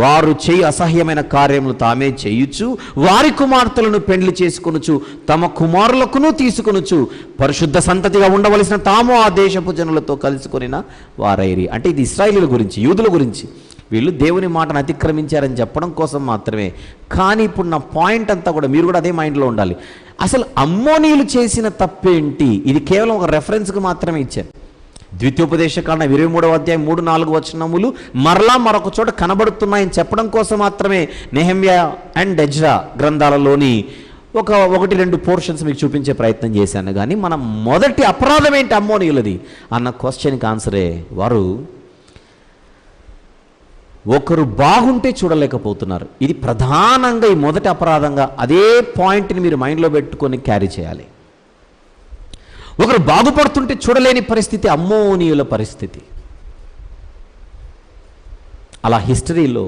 [SPEAKER 1] వారు చేయి అసహ్యమైన కార్యములు తామే చేయుచు వారి కుమార్తెలను పెండ్లి చేసుకొనుచు తమ కుమారులకును తీసుకొనుచు పరిశుద్ధ సంతతిగా ఉండవలసిన తాము ఆ దేశపు జనులతో కలుసుకొనిన వారైరి. అంటే ఇది ఇశ్రాయేలీయుల గురించి, యూదుల గురించి. వీళ్ళు దేవుని మాటను అతిక్రమించారని చెప్పడం కోసం మాత్రమే. కానీ ఇప్పుడు నా పాయింట్ అంతా కూడా మీరు కూడా అదే మైండ్లో ఉండాలి. అసలు అమ్మోనీయులు చేసిన తప్పేంటి? ఇది కేవలం ఒక రెఫరెన్స్కి మాత్రమే ఇచ్చారు. ద్వితీయోపదేశకాండం 23వ అధ్యాయం 3-4 వచనములు మరలా మరొక చోట కనబడుతున్నాయని చెప్పడం కోసం మాత్రమే నెహెమ్యా అండ్ ఎజ్రా గ్రంథాలలోని 1-2 పోర్షన్స్ మీకు చూపించే ప్రయత్నం చేశాను. కానీ మన మొదటి అపరాధం ఏంటి అమ్మోనీయులది అన్న క్వశ్చన్కి ఆన్సరే వారు ఒకరు బాగుంటే చూడలేకపోతున్నారు. ఇది ప్రధానంగా ఈ మొదటి అపరాధంగా అదే పాయింట్ని మీరు మైండ్లో పెట్టుకొని క్యారీ చేయాలి. ఒకరు బాగుపడుతుంటే చూడలేని పరిస్థితి అమ్మోనీయుల పరిస్థితి. అలా హిస్టరీలో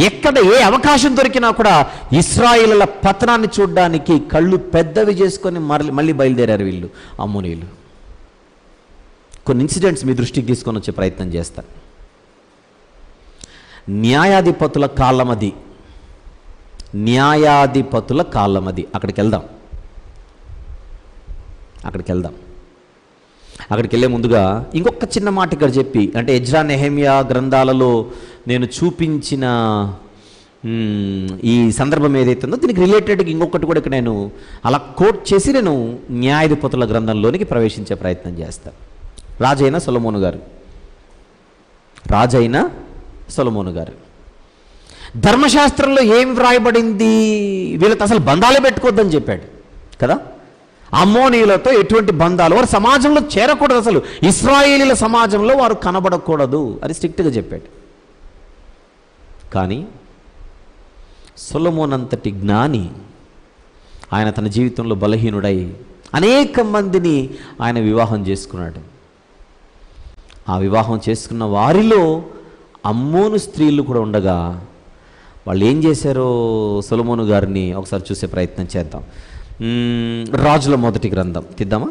[SPEAKER 1] ఎక్కడ ఏ అవకాశం దొరికినా కూడా ఇశ్రాయేలుల పతనాన్ని చూడడానికి కళ్ళు పెద్దవి చేసుకొని మళ్ళీ బయలుదేరారు వీళ్ళు అమ్మోనీయులు. కొన్ని ఇన్సిడెంట్స్ మీ దృష్టికి తీసుకొని వచ్చే ప్రయత్నం చేస్తారు. న్యాయాధిపతుల కాలమది, న్యాయాధిపతుల కాలమది. అక్కడికి వెళ్దాం. అక్కడికి వెళ్ళే ముందుగా ఇంకొక చిన్న మాట ఇక్కడ చెప్పి, అంటే ఎజ్రా నెహెమ్యా గ్రంథాలలో నేను చూపించిన ఈ సందర్భం ఏదైతే ఉందో దీనికి రిలేటెడ్గా ఇంకొకటి కూడా ఇక్కడ నేను అలా కోట్ చేసి నేను న్యాయాధిపతుల గ్రంథంలోనికి ప్రవేశించే ప్రయత్నం చేస్తాను. రాజైన సొలొమోను గారు ధర్మశాస్త్రంలో ఏం వ్రాయబడింది? వీళ్ళతో అసలు బంధాలే పెట్టుకోవద్దని చెప్పాడు కదా. అమ్మోనీయులతో ఎటువంటి బంధాలు, వారు సమాజంలో చేరకూడదు, అసలు ఇశ్రాయేలీల సమాజంలో వారు కనబడకూడదు అని స్ట్రిక్ట్గా చెప్పాడు. కానీ సొలొమోను అంతటి జ్ఞాని, ఆయన తన జీవితంలో బలహీనుడై అనేక మందిని ఆయన వివాహం చేసుకున్నాడు. ఆ వివాహం చేసుకున్న వారిలో అమ్మోను స్త్రీలు కూడా ఉండగా వాళ్ళు ఏం చేశారో సొలొమోను గారిని ఒకసారి చూసే ప్రయత్నం చేద్దాం. రాజుల మొదటి గ్రంథం తీద్దామా?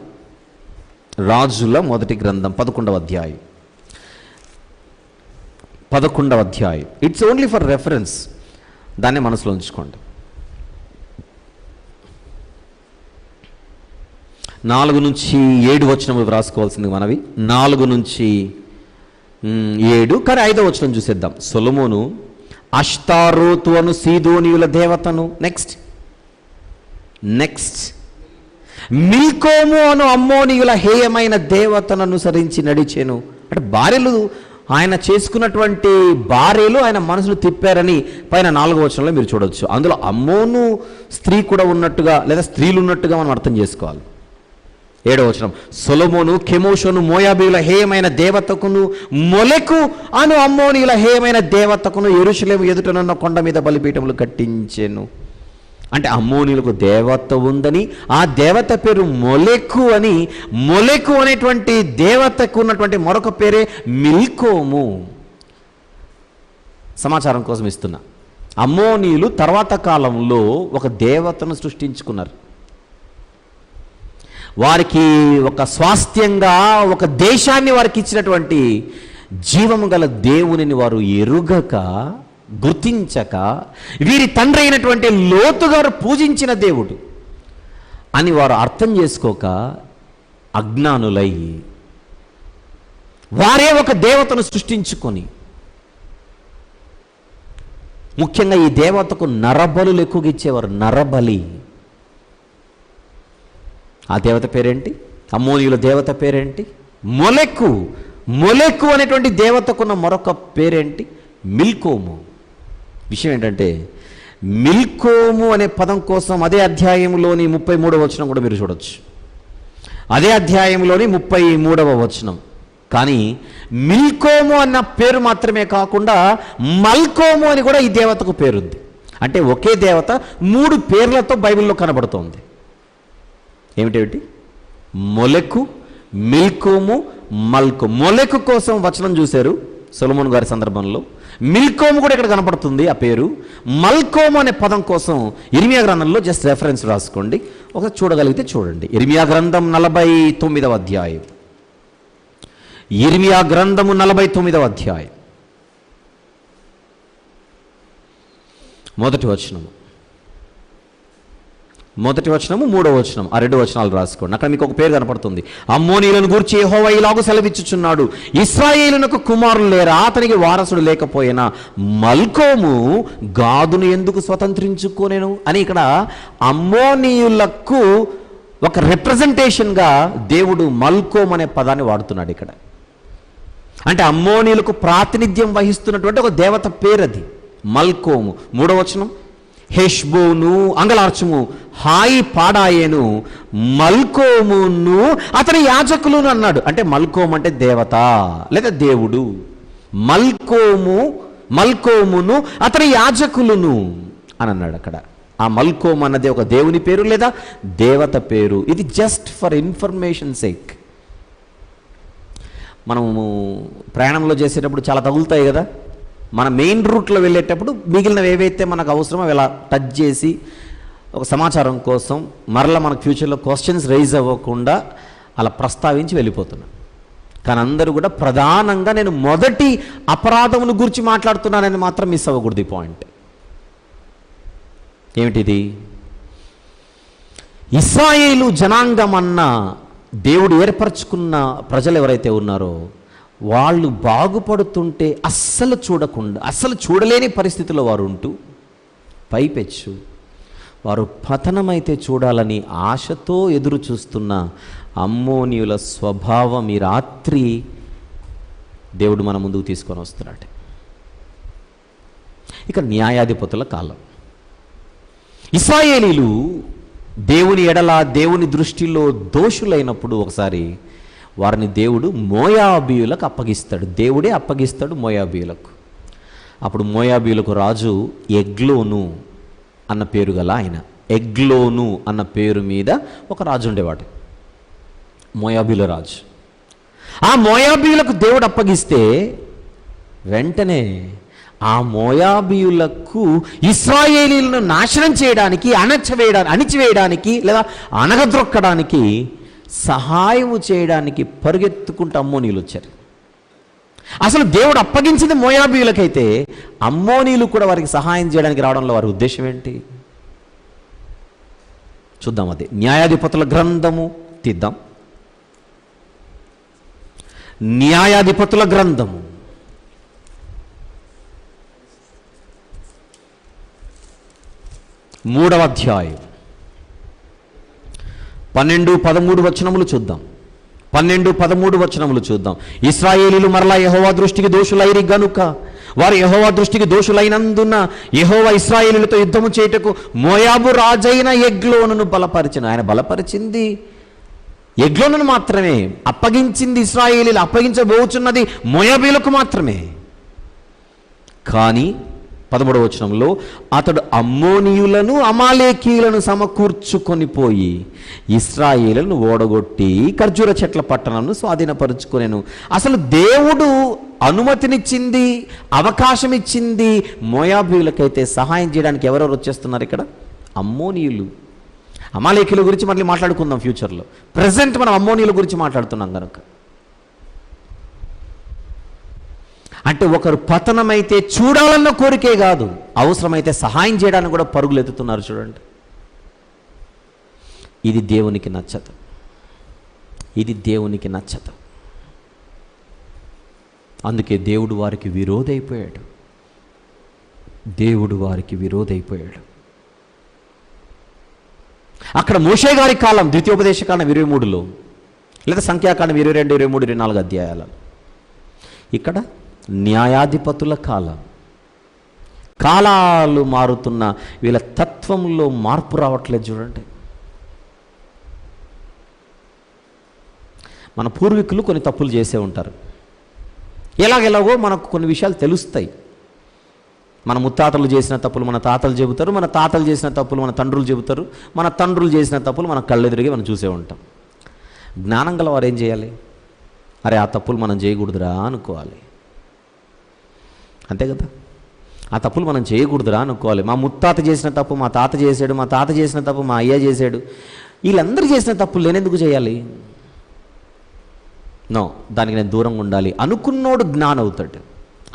[SPEAKER 1] రాజుల మొదటి గ్రంథం 11వ అధ్యాయం. ఇట్స్ ఓన్లీ ఫర్ రెఫరెన్స్, దాన్ని మనసులో ఉంచుకోండి. 4-7 వచనములు రాసుకోవాల్సింది మనవి. 4-7, కానీ 5వ వచనం చూసేద్దాం. సొలొమోను అష్తారోతు అను సీదోనీయుల దేవతను, నెక్స్ట్ మిల్కోము అను అమ్మోనీయుల హేయమైన దేవతను అనుసరించి నడిచెను. అంటే భార్యలు, ఆయన చేసుకున్నటువంటి భార్యలు ఆయన మనసును తిప్పారని పైన 4వ వచనంలో మీరు చూడవచ్చు. అందులో అమ్మోను స్త్రీ కూడా ఉన్నట్టుగా లేదా స్త్రీలు ఉన్నట్టుగా మనం అర్థం చేసుకోవాలి. 7వ వచనం, సొలొమోను కెమోషును మోయాబీయుల హేయమైన దేవతకును మొలెకు అను అమ్మోనీయుల హేయమైన దేవతకును యెరూషలేము ఎదుటనున్న కొండ మీద బలిపీఠములు కట్టించెను. అంటే అమ్మోనీయులకు దేవత ఉందని, ఆ దేవత పేరు మొలెకు అని, మొలెకు అనేటువంటి దేవతకు ఉన్నటువంటి మరొక పేరే మిల్కోము. సమాచారం కోసం ఇస్తున్నా. అమ్మోనీయులు తర్వాత కాలంలో ఒక దేవతను సృష్టించుకున్నారు. వారికి ఒక స్వాస్థ్యంగా ఒక దేశాన్ని వారికి ఇచ్చినటువంటి జీవము గల దేవునిని వారు ఎరుగక, గుర్తించక, వీరి తండ్రి అయినటువంటి లోతు గారు పూజించిన దేవుడు అని వారు అర్థం చేసుకోక అజ్ఞానులై వారే ఒక దేవతను సృష్టించుకొని, ముఖ్యంగా ఈ దేవతకు నరబలులు ఎక్కువగా ఇచ్చేవారు. నరబలి. ఆ దేవత పేరేంటి? అమ్మోనీయుల దేవత పేరేంటి? మొలెకు. మొలెకు అనేటువంటి దేవతకున్న మరొక పేరేంటి? మిల్కోము. విషయం ఏంటంటే, మిల్కోము అనే పదం కోసం అదే అధ్యాయంలోని 33వ వచనం కూడా మీరు చూడొచ్చు. అదే అధ్యాయంలోని 33వ వచనం. కానీ మిల్కోము అన్న పేరు మాత్రమే కాకుండా మల్కోము అని కూడా ఈ దేవతకు పేరుంది. అంటే ఒకే దేవత 3 పేర్లతో బైబిల్లో కనబడుతోంది. ఏమిటేమిటి? మొలెకు, మిల్కోము, మల్కు. మొలెకు కోసం వచనం చూశారు, సొలొమోను గారి సందర్భంలో. మిల్కోము కూడా ఇక్కడ కనపడుతుంది ఆ పేరు. మల్కోము అనే పదం కోసం ఇర్మియా గ్రంథంలో జస్ట్ రెఫరెన్స్ రాసుకోండి, ఒకసారి చూడగలిగితే చూడండి. ఇర్మియా గ్రంథం 49వ అధ్యాయం. ఇర్మియా గ్రంథము 49వ అధ్యాయం మొదటి వచనము 3వ వచనం, ఆ 2 వచనాలు రాసుకోండి. అక్కడ మీకు ఒక పేరు కనపడుతుంది. అమ్మోనీయులను గూర్చి యెహోవా ఇలాగు సెలవిచ్చుచున్నాడు, ఇశ్రాయేలునకు కుమారులు లేరా, అతనికి వారసుడు లేకపోయినా మల్కోము గాదును ఎందుకు స్వతంత్రించుకోనేను అని ఇక్కడ అమ్మోనీయులకు ఒక రిప్రజెంటేషన్గా దేవుడు మల్కోమ్ అనే పదాన్ని వాడుతున్నాడు ఇక్కడ. అంటే అమ్మోనీయులకు ప్రాతినిధ్యం వహిస్తున్నటువంటి ఒక దేవత పేరు అది మల్కోము. 3వ వచనం, హెష్బోను అంగలార్చుము, హాయి పాడాయేను, మల్కోమును అతని యాజకులను అన్నాడు. అంటే మల్కోము అంటే దేవత లేదా దేవుడు. మల్కోమును అతని యాజకులను అని అన్నాడు అక్కడ. ఆ మల్కోము అన్నది ఒక దేవుని పేరు లేదా దేవత పేరు. ఇది జస్ట్ ఫర్ ఇన్ఫర్మేషన్ సేక్. మనము ప్రయాణంలో చేసేటప్పుడు చాలా తగులుతాయి కదా, మన మెయిన్ రూట్లో వెళ్ళేటప్పుడు మిగిలినవి ఏవైతే మనకు అవసరమో అవి ఇలా టచ్ చేసి ఒక సమాచారం కోసం మరలా మనకు ఫ్యూచర్లో క్వశ్చన్స్ రైజ్ అవ్వకుండా అలా ప్రస్తావించి వెళ్ళిపోతున్నాం. కానీ అందరూ కూడా ప్రధానంగా నేను మొదటి అపరాధమును గురించి మాట్లాడుతున్నానని మాత్రం మిస్ అవ్వకూడదు. ఈ పాయింట్ ఏమిటిది? ఇశ్రాయేలు జనాంగం అన్న దేవుడు ఏర్పరచుకున్న ప్రజలు ఎవరైతే ఉన్నారో వాళ్ళు బాగుపడుతుంటే అస్సలు చూడకుండా, అస్సలు చూడలేని పరిస్థితిలో వారు ఉంటూ, పైపెచ్చు వారు పతనమైతే చూడాలని ఆశతో ఎదురు చూస్తున్న అమ్మోనీయుల స్వభావం ఈ రాత్రి దేవుడు మన ముందుకు తీసుకొని వస్తున్నాడు. ఇక న్యాయాధిపతుల కాలం. ఇశ్రాయేలీలు దేవుని ఎడల, దేవుని దృష్టిలో దోషులైనప్పుడు ఒకసారి వారిని దేవుడు మోయాబీయులకు అప్పగిస్తాడు. దేవుడే అప్పగిస్తాడు మోయాబీయులకు. అప్పుడు మోయాబీయులకు రాజు ఎగ్లోను అన్న పేరు గల ఆయన. ఎగ్లోను అన్న పేరు మీద ఒక రాజు ఉండేవాడు, మోయాబీయుల రాజు. ఆ మోయాబీయులకు దేవుడు అప్పగిస్తే వెంటనే ఆ మోయాబీయులకు ఇశ్రాయేలీలను నాశనం చేయడానికి, అణిచివేయడానికి లేదా అణగద్రొక్కడానికి, సహాయము చేయడానికి పరిగెత్తుకుంటూ అమ్మోనీయులు వచ్చారు. అసలు దేవుడు అప్పగించింది మోయాబీయులకైతే అమ్మోనీయులు కూడా వారికి సహాయం చేయడానికి రావడంలో వారి ఉద్దేశం ఏంటి చూద్దాం. అది న్యాయాధిపతుల గ్రంథము తీద్దాం. న్యాయాధిపతుల గ్రంథము 3వ అధ్యాయం 12-13 వచనములు చూద్దాం. 12-13 వచనములు చూద్దాం. ఇశ్రాయేలీలు మరలా యెహోవా దృష్టికి దోషులైరి గనుక, వారు యెహోవా దృష్టికి దోషులైనందున యెహోవా ఇశ్రాయేలీలతో యుద్ధము చేయుటకు మోయాబు రాజైన ఎగ్లోనును బలపరిచెను. ఆయన బలపరిచింది ఎగ్లోనును మాత్రమే, అప్పగించింది ఇశ్రాయేలీలు, అప్పగించబోచున్నది మోయాబీలకు మాత్రమే. కానీ 13వ వచనంలో అతడు అమ్మోనీయులను అమాలేకీయులను సమకూర్చుకొని పోయి ఇశ్రాయేలును ఓడగొట్టి ఖర్జూర చెట్ల పట్టణంను స్వాధీనపరుచుకొనెను. అసలు దేవుడు అనుమతినిచ్చింది, అవకాశం ఇచ్చింది మోయాబీయులకైతే సహాయం చేయడానికి ఎవరెవరు వచ్చేస్తున్నారు ఇక్కడ? అమ్మోనీయులు. అమాలేకీయుల గురించి మళ్ళీ మాట్లాడుకుందాం ఫ్యూచర్లో. ప్రజెంట్ మనం అమ్మోనీయుల గురించి మాట్లాడుతున్నాం కనుక. అంటే ఒకరు పతనమైతే చూడాలన్న కోరికే కాదు, అవసరమైతే సహాయం చేయడానికి కూడా పరుగులు ఎత్తుతున్నారు. చూడండి, ఇది దేవునికి నచ్చదు. ఇది దేవునికి నచ్చదు. అందుకే దేవుడు వారికి విరోధైపోయాడు. దేవుడు వారికి విరోధైపోయాడు. అక్కడ మోషే గారి కాలం, ద్వితీయోపదేశకాండం 23లో, లేదా సంఖ్యాకాండం 22, 23, 24 అధ్యాయాలలో. ఇక్కడ న్యాయాధిపతుల కాలం. కాలాలు మారుతున్న వీళ్ళ తత్వంలో మార్పు రావట్లేదు. చూడండి, మన పూర్వీకులు కొన్ని తప్పులు చేసే ఉంటారు. ఎలాగెలాగో మనకు కొన్ని విషయాలు తెలుస్తాయి. మన ముత్తాతలు చేసిన తప్పులు మన తాతలు చెబుతారు, మన తాతలు చేసిన తప్పులు మన తండ్రులు చెబుతారు, మన తండ్రులు చేసిన తప్పులు మన కళ్ళెదురుగా మనం చూసే ఉంటాం. జ్ఞానం గల వారు ఏం చేయాలి? అరే, ఆ తప్పులు మనం చేయకూడదురా అనుకోవాలి. అంతే కదా. ఆ తప్పులు మనం చేయకూడదురా అనుకోవాలి. మా ముత్తాత చేసిన తప్పు మా తాత చేశాడు, మా తాత చేసిన తప్పు మా అయ్య చేశాడు, వీళ్ళందరూ చేసిన తప్పులు నేనెందుకు చేయాలి? నో, దానికి నేను దూరంగా ఉండాలి. అనుకున్నోడు జ్ఞానం అవుతాడు,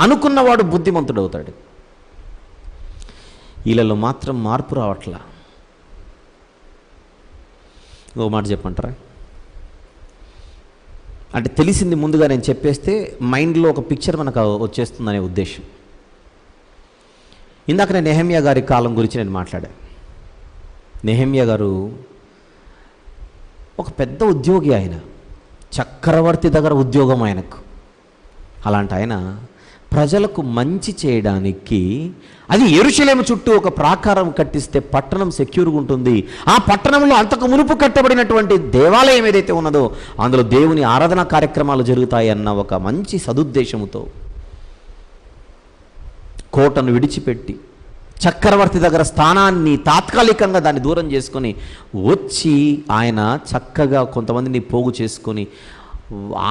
[SPEAKER 1] అనుకున్నవాడు బుద్ధిమంతుడు అవుతాడు. వీళ్ళలో మాత్రం మార్పు రావట్లా. ఓ మాట చెప్పంటారా? అంటే తెలిసింది ముందుగా నేను చెప్పేస్తే మైండ్లో ఒక పిక్చర్ మనకు వచ్చేస్తుందనే ఉద్దేశం. ఇందాక నేను నెహెమ్యా గారి కాలం గురించి నేను మాట్లాడాను. నెహెమ్యా గారు ఒక పెద్ద ఉద్యోగి, ఆయన చక్రవర్తి దగ్గర ఉద్యోగం ఆయనకు. అలాంటి ఆయన ప్రజలకు మంచి చేయడానికి, అది యెరూషలేము చుట్టూ ఒక ప్రాకారం కట్టిస్తే పట్టణం సెక్యూర్గా ఉంటుంది. ఆ పట్టణంలో అంతకు మునుపు కట్టబడినటువంటి దేవాలయం ఏదైతే ఉన్నదో అందులో దేవుని ఆరాధన కార్యక్రమాలు జరుగుతాయన్న ఒక మంచి సదుద్దేశంతో కోటను విడిచిపెట్టి చక్రవర్తి దగ్గర స్థానాన్ని తాత్కాలికంగా దాన్ని దూరం చేసుకొని వచ్చి ఆయన చక్కగా కొంతమందిని పోగు చేసుకొని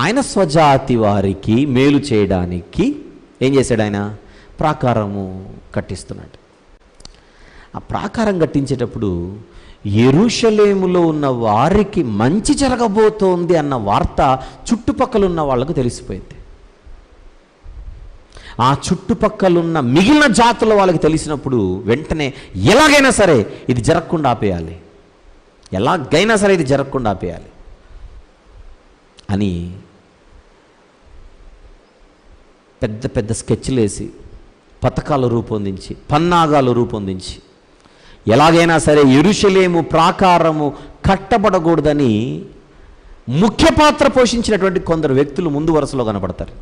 [SPEAKER 1] ఆయన స్వజాతి వారికి మేలు చేయడానికి ఏం చేశాడు? ఆయన ప్రాకారము కట్టిస్తున్నాడు. ఆ ప్రాకారం కట్టించేటప్పుడు యెరూషలేములో ఉన్న వారికి మంచి జరగబోతోంది అన్న వార్త చుట్టుపక్కల ఉన్న వాళ్ళకు తెలిసిపోయింది. ఆ చుట్టుపక్కలున్న మిగిలిన జాతుల వాళ్ళకి తెలిసినప్పుడు వెంటనే ఎలాగైనా సరే ఇది జరగకుండా ఆపేయాలి, ఎలాగైనా సరే ఇది జరగకుండా ఆపేయాలి అని పెద్ద పెద్ద స్కెచ్లు వేసి, పథకాలు రూపొందించి, పన్నాగాలు రూపొందించి ఎలాగైనా సరే యెరూషలేము ప్రాకారము కట్టబడకూడదని ముఖ్య పాత్ర పోషించినటువంటి కొందరు వ్యక్తులు ముందు వరుసలో కనపడతారు.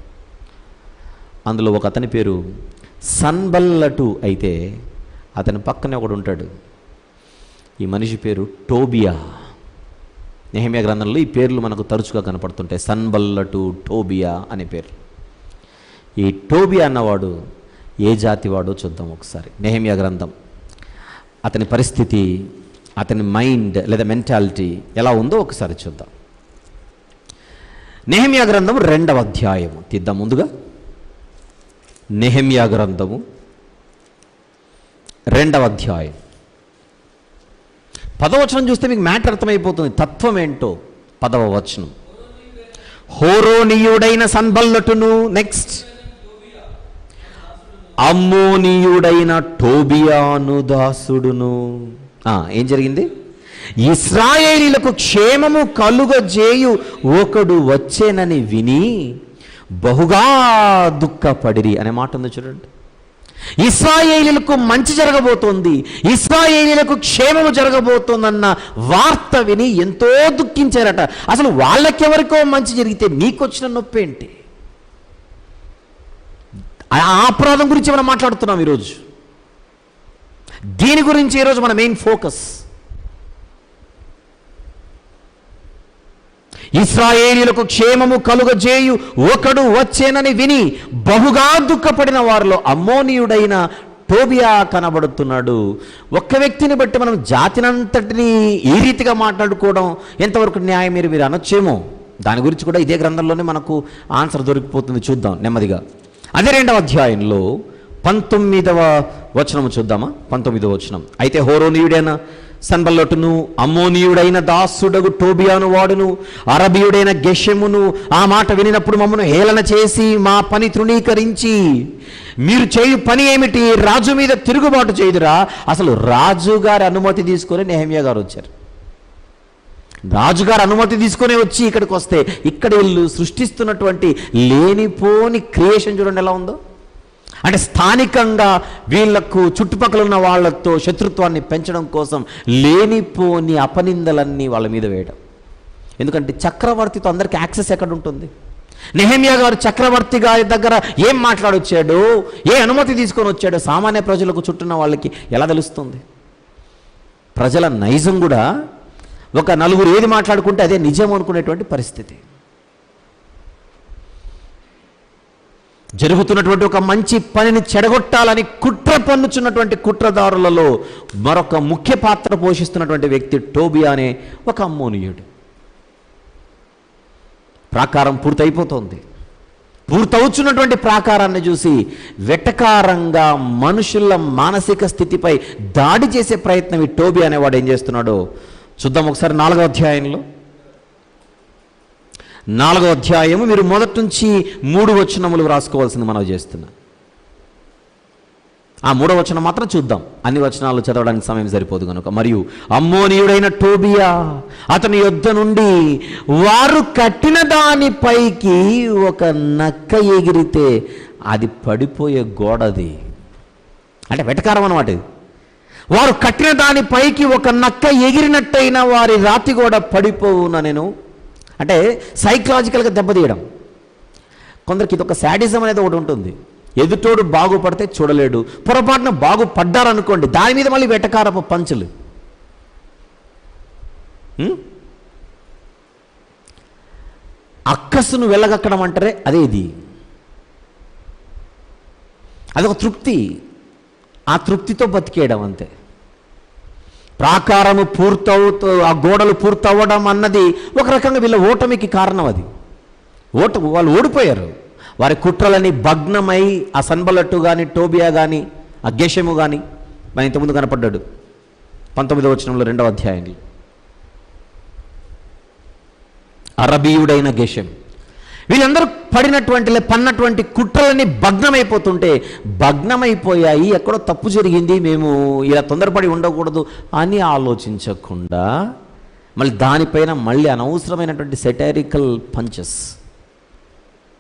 [SPEAKER 1] అందులో ఒక అతని పేరు సన్బల్లటు అయితే అతని పక్కనే ఒకడు ఉంటాడు. ఈ మనిషి పేరు టోబియా. నెహెమ్యా గ్రంథంలో ఈ పేర్లు మనకు తరచుగా కనపడుతుంటాయి, సన్బల్లటు, టోబియా అనే పేరు. ఈ టోబియా అన్నవాడు ఏ జాతి వాడో చూద్దాం ఒకసారి. నెహెమ్యా గ్రంథం, అతని పరిస్థితి, అతని మైండ్ లేదా మెంటాలిటీ ఎలా ఉందో ఒకసారి చూద్దాం. నెహెమ్యా గ్రంథం 2వ అధ్యాయము తీద్దాం. ముందుగా నెహెమ్యా గ్రంథము 2వ అధ్యాయం 10వ వచనం చూస్తే మీకు మ్యాటర్ అర్థమైపోతుంది, తత్వం ఏంటో. 10వ వచనం, హోరోనీయుడైన సన్బల్లటును, నెక్స్ట్ అమ్మోనీయుడైన టోబియాను దాసుడును. ఏం జరిగింది? ఇశ్రాయేలీలకు క్షేమము కలుగజేయు ఒకడు వచ్చేనని విని బహుగా దుఃఖపడిరి అనే మాట ఉంది చూడండి. ఇశ్రాయేలీలకు మంచి జరగబోతోంది, ఇశ్రాయేలీలకు క్షేమము జరగబోతోందన్న వార్త విని ఎంతో దుఃఖించారట. అసలు వాళ్ళకెవరికో మంచి జరిగితే మీకొచ్చిన నొప్పి ఏంటి? ఆ అపరాధం గురించి మనం మాట్లాడుతున్నాం ఈరోజు. దీని గురించి ఈరోజు మన మెయిన్ ఫోకస్. ఇశ్రాయేలీయులకు క్షేమము కలుగజేయు ఒకడు వచ్చేనని విని బహుగా దుఃఖపడిన వారిలో అమ్మోనీయుడైన టోబియా కనబడుతున్నాడు. ఒక్క వ్యక్తిని బట్టి మనం జాతినంతటిని ఈ రీతిగా మాట్లాడుకోవడం ఎంతవరకు న్యాయం మీరు అనొచ్చేమో. దాని గురించి కూడా ఇదే గ్రంథంలోనే మనకు ఆన్సర్ దొరికిపోతుంది. చూద్దాం నెమ్మదిగా. అదే 2వ అధ్యాయంలో 19వ వచనము చూద్దామా? 19వ వచనం, అయితే హోరోనీయుడైన సన్బల్లటును, అమ్మోనీయుడైన దాసుడగు టోబియాను వాడును, అరబీయుడైన గెషెమును ఆ మాట వినినప్పుడు మమ్మను హేళన చేసి మా పని తృణీకరించి, మీరు చేయు పని ఏమిటి? రాజు మీద తిరుగుబాటు చేయుదురా? అసలు రాజుగారి అనుమతి తీసుకొని నెహెమ్యా గారు వచ్చారు. రాజుగారు అనుమతి తీసుకొని వచ్చి ఇక్కడికి వస్తే ఇక్కడ వీళ్ళు సృష్టిస్తున్నటువంటి లేనిపోని క్రియేషన్ చూడండి ఎలా ఉందో. అంటే స్థానికంగా వీళ్లకు చుట్టుపక్కల ఉన్న వాళ్ళతో శత్రుత్వాన్ని పెంచడం కోసం లేనిపోని అపనిందలన్నీ వాళ్ళ మీద వేయడం. ఎందుకంటే చక్రవర్తితో అందరికీ యాక్సెస్ ఎక్కడ ఉంటుంది? నెహెమ్యా గారు చక్రవర్తి గారి దగ్గర ఏం మాట్లాడొచ్చాడో, ఏ అనుమతి తీసుకొని వచ్చాడో సామాన్య ప్రజలకు చుట్టూన్న వాళ్ళకి ఎలా తెలుస్తుంది? ప్రజల నైజం కూడా ఒక నలుగురు ఏది మాట్లాడుకుంటే అదే నిజం అనుకునేటువంటి పరిస్థితి. జరుగుతున్నటువంటి ఒక మంచి పనిని చెడగొట్టాలని కుట్ర పన్నుచున్నటువంటి కుట్రదారులలో మరొక ముఖ్య పాత్ర పోషిస్తున్నటువంటి వ్యక్తి టోబియా అనే ఒక అమ్మోనీయుడు. ప్రాకారం పూర్తయిపోతోంది. పూర్తవుచున్నటువంటి ప్రాకారాన్ని చూసి వెటకారంగా మనుషుల మానసిక స్థితిపై దాడి చేసే ప్రయత్నం ఈ టోబీ అనేవాడు ఏం చేస్తున్నాడో చూద్దాం ఒకసారి 4వ అధ్యాయంలో. 4వ అధ్యాయము మీరు మొదటి నుంచి 3 వచనములు రాసుకోవాల్సింది మనం చేస్తున్నా. ఆ 3వ వచనం మాత్రం చూద్దాం, అన్ని వచనాలు చదవడానికి సమయం సరిపోదు కనుక. మరియు అమ్మోనీయుడైన టోబియా అతని యొద్ద నుండి వారు కట్టిన దానిపైకి ఒక నక్క ఎగిరితే అది పడిపోయే గోడది. అంటే వెటకారం అన్నమాట ఇది. వారు కట్టిన దానిపైకి ఒక నక్క ఎగిరినట్టయినా వారి రాతి గోడ పడిపోవునా నేను. అంటే సైకలాజికల్గా దెబ్బతీయడం. కొందరికి ఇది ఒక శాడిజం అనేది ఒకటి ఉంటుంది. ఎదుటోడు బాగుపడితే చూడలేడు, పొరపాటున బాగుపడ్డారనుకోండి దాని మీద మళ్ళీ వెటకారపు పంచులు. అక్కసును వెళ్ళగక్కడం అంటారే అదే ఇది. అదొక తృప్తి, ఆ తృప్తితో బతికేయడం అంతే. ప్రాకారము ఆ గోడలు పూర్తవ్వడం అన్నది ఒక రకంగా వీళ్ళ ఓటమికి కారణం. అది వాళ్ళు ఓడిపోయారు. వారి కుట్రలని భగ్నమై ఆ సన్బలట్టు కానీ టోబియా కానీ ఆ గెషెము కానీ మన ఇంతకుముందు కనపడ్డాడు 19వ వచనంలో 2వ అధ్యాయంలో. అరబీయుడైన గెషెం వీళ్ళందరూ పన్నటువంటి కుట్రలన్నీ భగ్నమైపోయాయి. ఎక్కడో తప్పు జరిగింది, మేము ఇలా తొందరపడి ఉండకూడదు అని ఆలోచించకుండా మళ్ళీ దానిపైన మళ్ళీ అనవసరమైనటువంటి సెటారికల్ పంచెస్.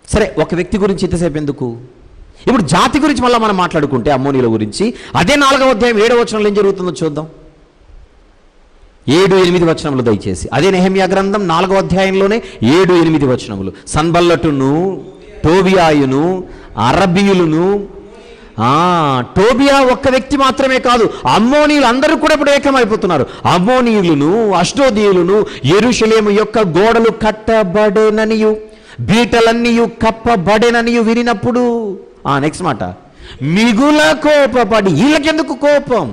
[SPEAKER 1] సరే, ఒక వ్యక్తి గురించి ఇంతసేపు ఎందుకు, ఇప్పుడు జాతి గురించి మళ్ళీ మనం మాట్లాడుకుంటే అమ్మోనీల గురించి అదే 4వ అధ్యాయం 7వ వచనంలో ఏం జరుగుతుందో చూద్దాం. 7-8 వచనములు దయచేసి. అదే నెహెమ్యా గ్రంథం 4వ అధ్యాయంలోనే 7-8 వచనములు. సన్బల్లటును టోబియాయును అరబీయులను, టోబియా ఒక్క వ్యక్తి మాత్రమే కాదు, అమ్మోనీయులు అందరూ కూడా ఇప్పుడు ఏకమైపోతున్నారు. అమ్మోనీయులను అష్డోదీయులను యెరూషలేము యొక్క గోడలు కట్టబడేననియు బీటలన్నీయు కప్పబడేననియు వినినప్పుడు నెక్స్ట్ మాట, మిగుల కోపపడి. వీళ్ళకెందుకు కోపం?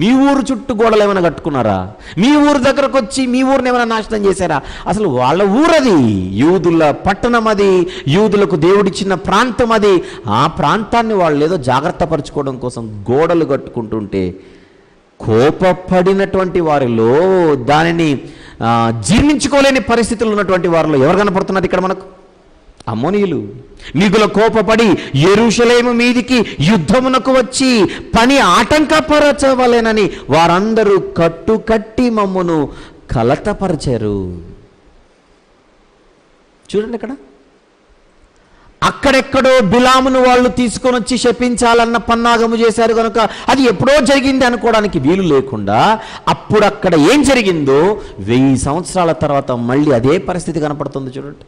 [SPEAKER 1] మీ ఊరు చుట్టూ గోడలు ఏమైనా కట్టుకున్నారా? మీ ఊరు దగ్గరకు వచ్చి మీ ఊరిని ఏమైనా నాశనం చేశారా? అసలు వాళ్ళ ఊరది, యూదుల పట్టణం అది, యూదులకు దేవుడిచ్చిన ప్రాంతం అది. ఆ ప్రాంతాన్ని వాళ్ళు ఏదో జాగ్రత్త పరచుకోవడం కోసం గోడలు కట్టుకుంటుంటే కోపపడినటువంటి వారిలో, దానిని జీర్ణించుకోలేని పరిస్థితులు ఉన్నటువంటి వారిలో ఎవరు కనపడుతున్నారు ఇక్కడ మనకు? అమ్మోనీయులు. మిగుల కోపపడి యెరూషలేము మీదికి యుద్ధమునకు వచ్చి పని ఆటంకపరచవలెనని వారందరూ కట్టి మమ్మును కలతపరిచారు. చూడండి, అక్కడెక్కడో బిలామును వాళ్ళు తీసుకొని వచ్చి శపించాలన్న పన్నాగము చేశారు కనుక అది ఎప్పుడో జరిగింది అనుకోవడానికి వీలు లేకుండా అప్పుడు అక్కడ ఏం జరిగిందో 1000 సంవత్సరాల తర్వాత మళ్ళీ అదే పరిస్థితి కనపడుతుంది. చూడండి,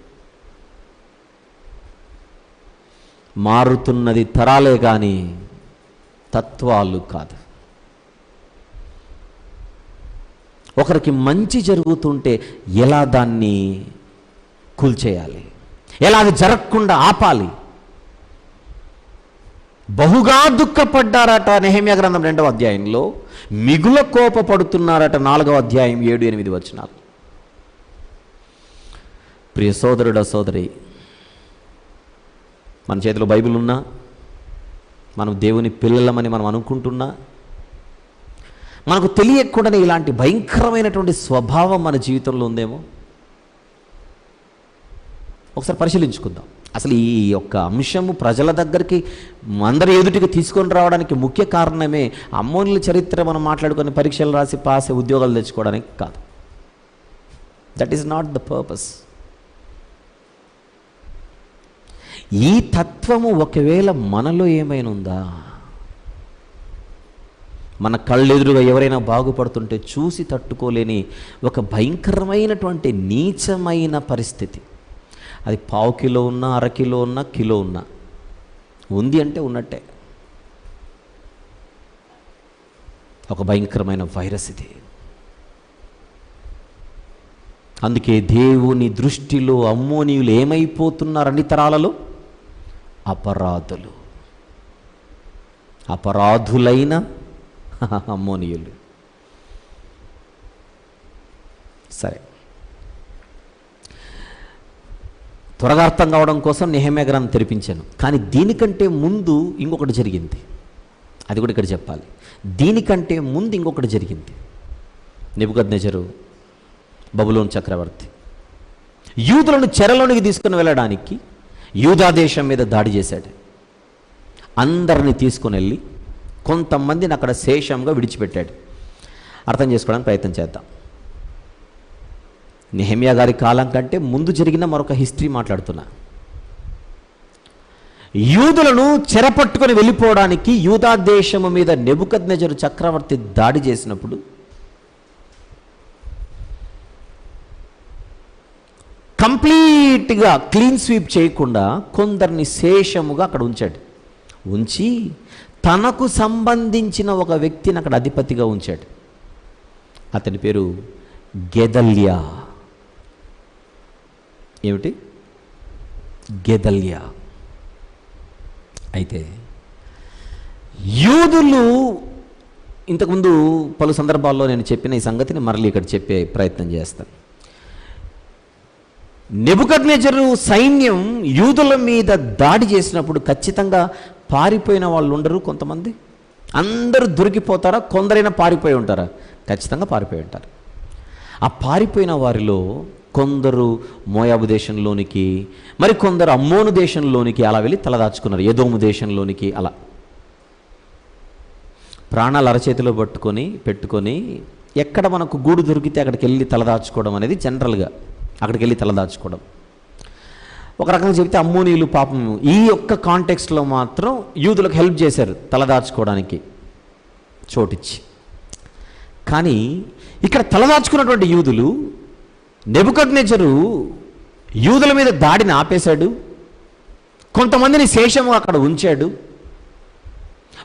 [SPEAKER 1] మారుతున్నది తరాలే కానీ తత్వాలు కాదు. ఒకరికి మంచి జరుగుతుంటే ఎలా దాన్ని కూల్చేయాలి, ఎలా అది జరగకుండా ఆపాలి. బహుగా దుఃఖపడ్డారట నెహెమ్యా గ్రంథం 2వ అధ్యాయంలో, మిగుల కోపపడుతున్నారట 4వ అధ్యాయం 7-8 వచనాలు. ప్రియ సోదరుడ సోదరి, మన చేతిలో బైబిల్ ఉన్నా, మనం దేవుని పిల్లలమని మనం అనుకుంటున్నా, మనకు తెలియకుండానే ఇలాంటి భయంకరమైనటువంటి స్వభావం మన జీవితంలో ఉందేమో ఒకసారి పరిశీలించుకుందాం. అసలు ఈ యొక్క అంశము ప్రజల దగ్గరికి అందరి ఎదుటికి తీసుకొని రావడానికి ముఖ్య కారణమే అమ్మోనీల చరిత్ర మనం మాట్లాడుకొని పరీక్షలు రాసి పాస్ ఉద్యోగాలు తెచ్చుకోవడానికి కాదు. That is not the purpose. ఈ తత్వము ఒకవేళ మనలో ఏమైనా ఉందా? మన కళ్ళెదురుగా ఎవరైనా బాగుపడుతుంటే చూసి తట్టుకోలేని ఒక భయంకరమైనటువంటి నీచమైన పరిస్థితి, అది 1/2 కిలో ఉన్నా, 1/2 కిలో ఉన్నా, కిలో ఉన్నా ఉంది అంటే ఉన్నట్టే. ఒక భయంకరమైన వైరస్ ఇది. అందుకే దేవుని దృష్టిలో అమ్మోనీయులు ఏమైపోతున్నారు అన్ని తరాలలో? అపరాధులైన అమ్మోనీయులు. సరే, త్వరగా అర్థం కావడం కోసం నెహెమ్యా గ్రంథం తెరిపించాను. కానీ దీనికంటే ముందు ఇంకొకటి జరిగింది, అది కూడా ఇక్కడ చెప్పాలి. దీనికంటే ముందు ఇంకొకటి జరిగింది. నెబుకద్నెజరు బబులోను చక్రవర్తి యూదులను చెరలోనికి తీసుకుని వెళ్ళడానికి యూదా దేశం మీద దాడి చేశాడు. అందరినీ తీసుకుని వెళ్ళి కొంతమందిని అక్కడ శేషంగా విడిచిపెట్టాడు. అర్థం చేసుకోవడానికి ప్రయత్నం చేద్దాం. నెహెమ్యా గారి కాలం కంటే ముందు జరిగిన మరొక హిస్టరీ మాట్లాడుతున్నా. యూదులను చెరపట్టుకొని వెళ్ళిపోవడానికి యూదా దేశము మీద నెబుకద్నెజరు చక్రవర్తి దాడి చేసినప్పుడు కంప్లీట్గా క్లీన్ స్వీప్ చేయకుండా కొందరిని శేషముగా అక్కడ ఉంచాడు. ఉంచి తనకు సంబంధించిన ఒక వ్యక్తిని అక్కడ అధిపతిగా ఉంచాడు. అతని పేరు గెదల్యా. ఏమిటి? గెదల్యా. అయితే యూదులు ఇంతకుముందు పలు సందర్భాల్లో నేను చెప్పిన ఈ సంగతిని మరలి ఇక్కడ చెప్పే ప్రయత్నం చేస్తాను. నెబుకద్నెజరు సైన్యం యూదుల మీద దాడి చేసినప్పుడు ఖచ్చితంగా పారిపోయిన వాళ్ళు ఉండరు. కొంతమంది అందరూ దొరికిపోతారా? కొందరైనా పారిపోయి ఉంటారా? ఖచ్చితంగా పారిపోయి ఉంటారు. ఆ పారిపోయిన వారిలో కొందరు మోయాబు దేశంలోనికి, మరి కొందరు అమ్మోను దేశంలోనికి అలా వెళ్ళి తలదాచుకున్నారు. ఎదోము దేశంలోనికి అలా ప్రాణాలు అరచేతిలో పెట్టుకొని ఎక్కడ మనకు గూడు దొరికితే అక్కడికి వెళ్ళి తలదాచుకోవడం అనేది జనరల్గా అక్కడికి వెళ్ళి తలదాచుకోవడం. ఒక రకంగా చెబితే అమ్మోనీయులు పాపం ఈ యొక్క కాంటెక్స్ట్లో మాత్రం యూదులకు హెల్ప్ చేశారు తలదాచుకోవడానికి చోటిచ్చి. కానీ ఇక్కడ తలదాచుకున్నటువంటి యూదులు నెబుకద్నెజరు యూదుల మీద దాడిని ఆపేశాడు. కొంతమందిని శేషము అక్కడ ఉంచాడు.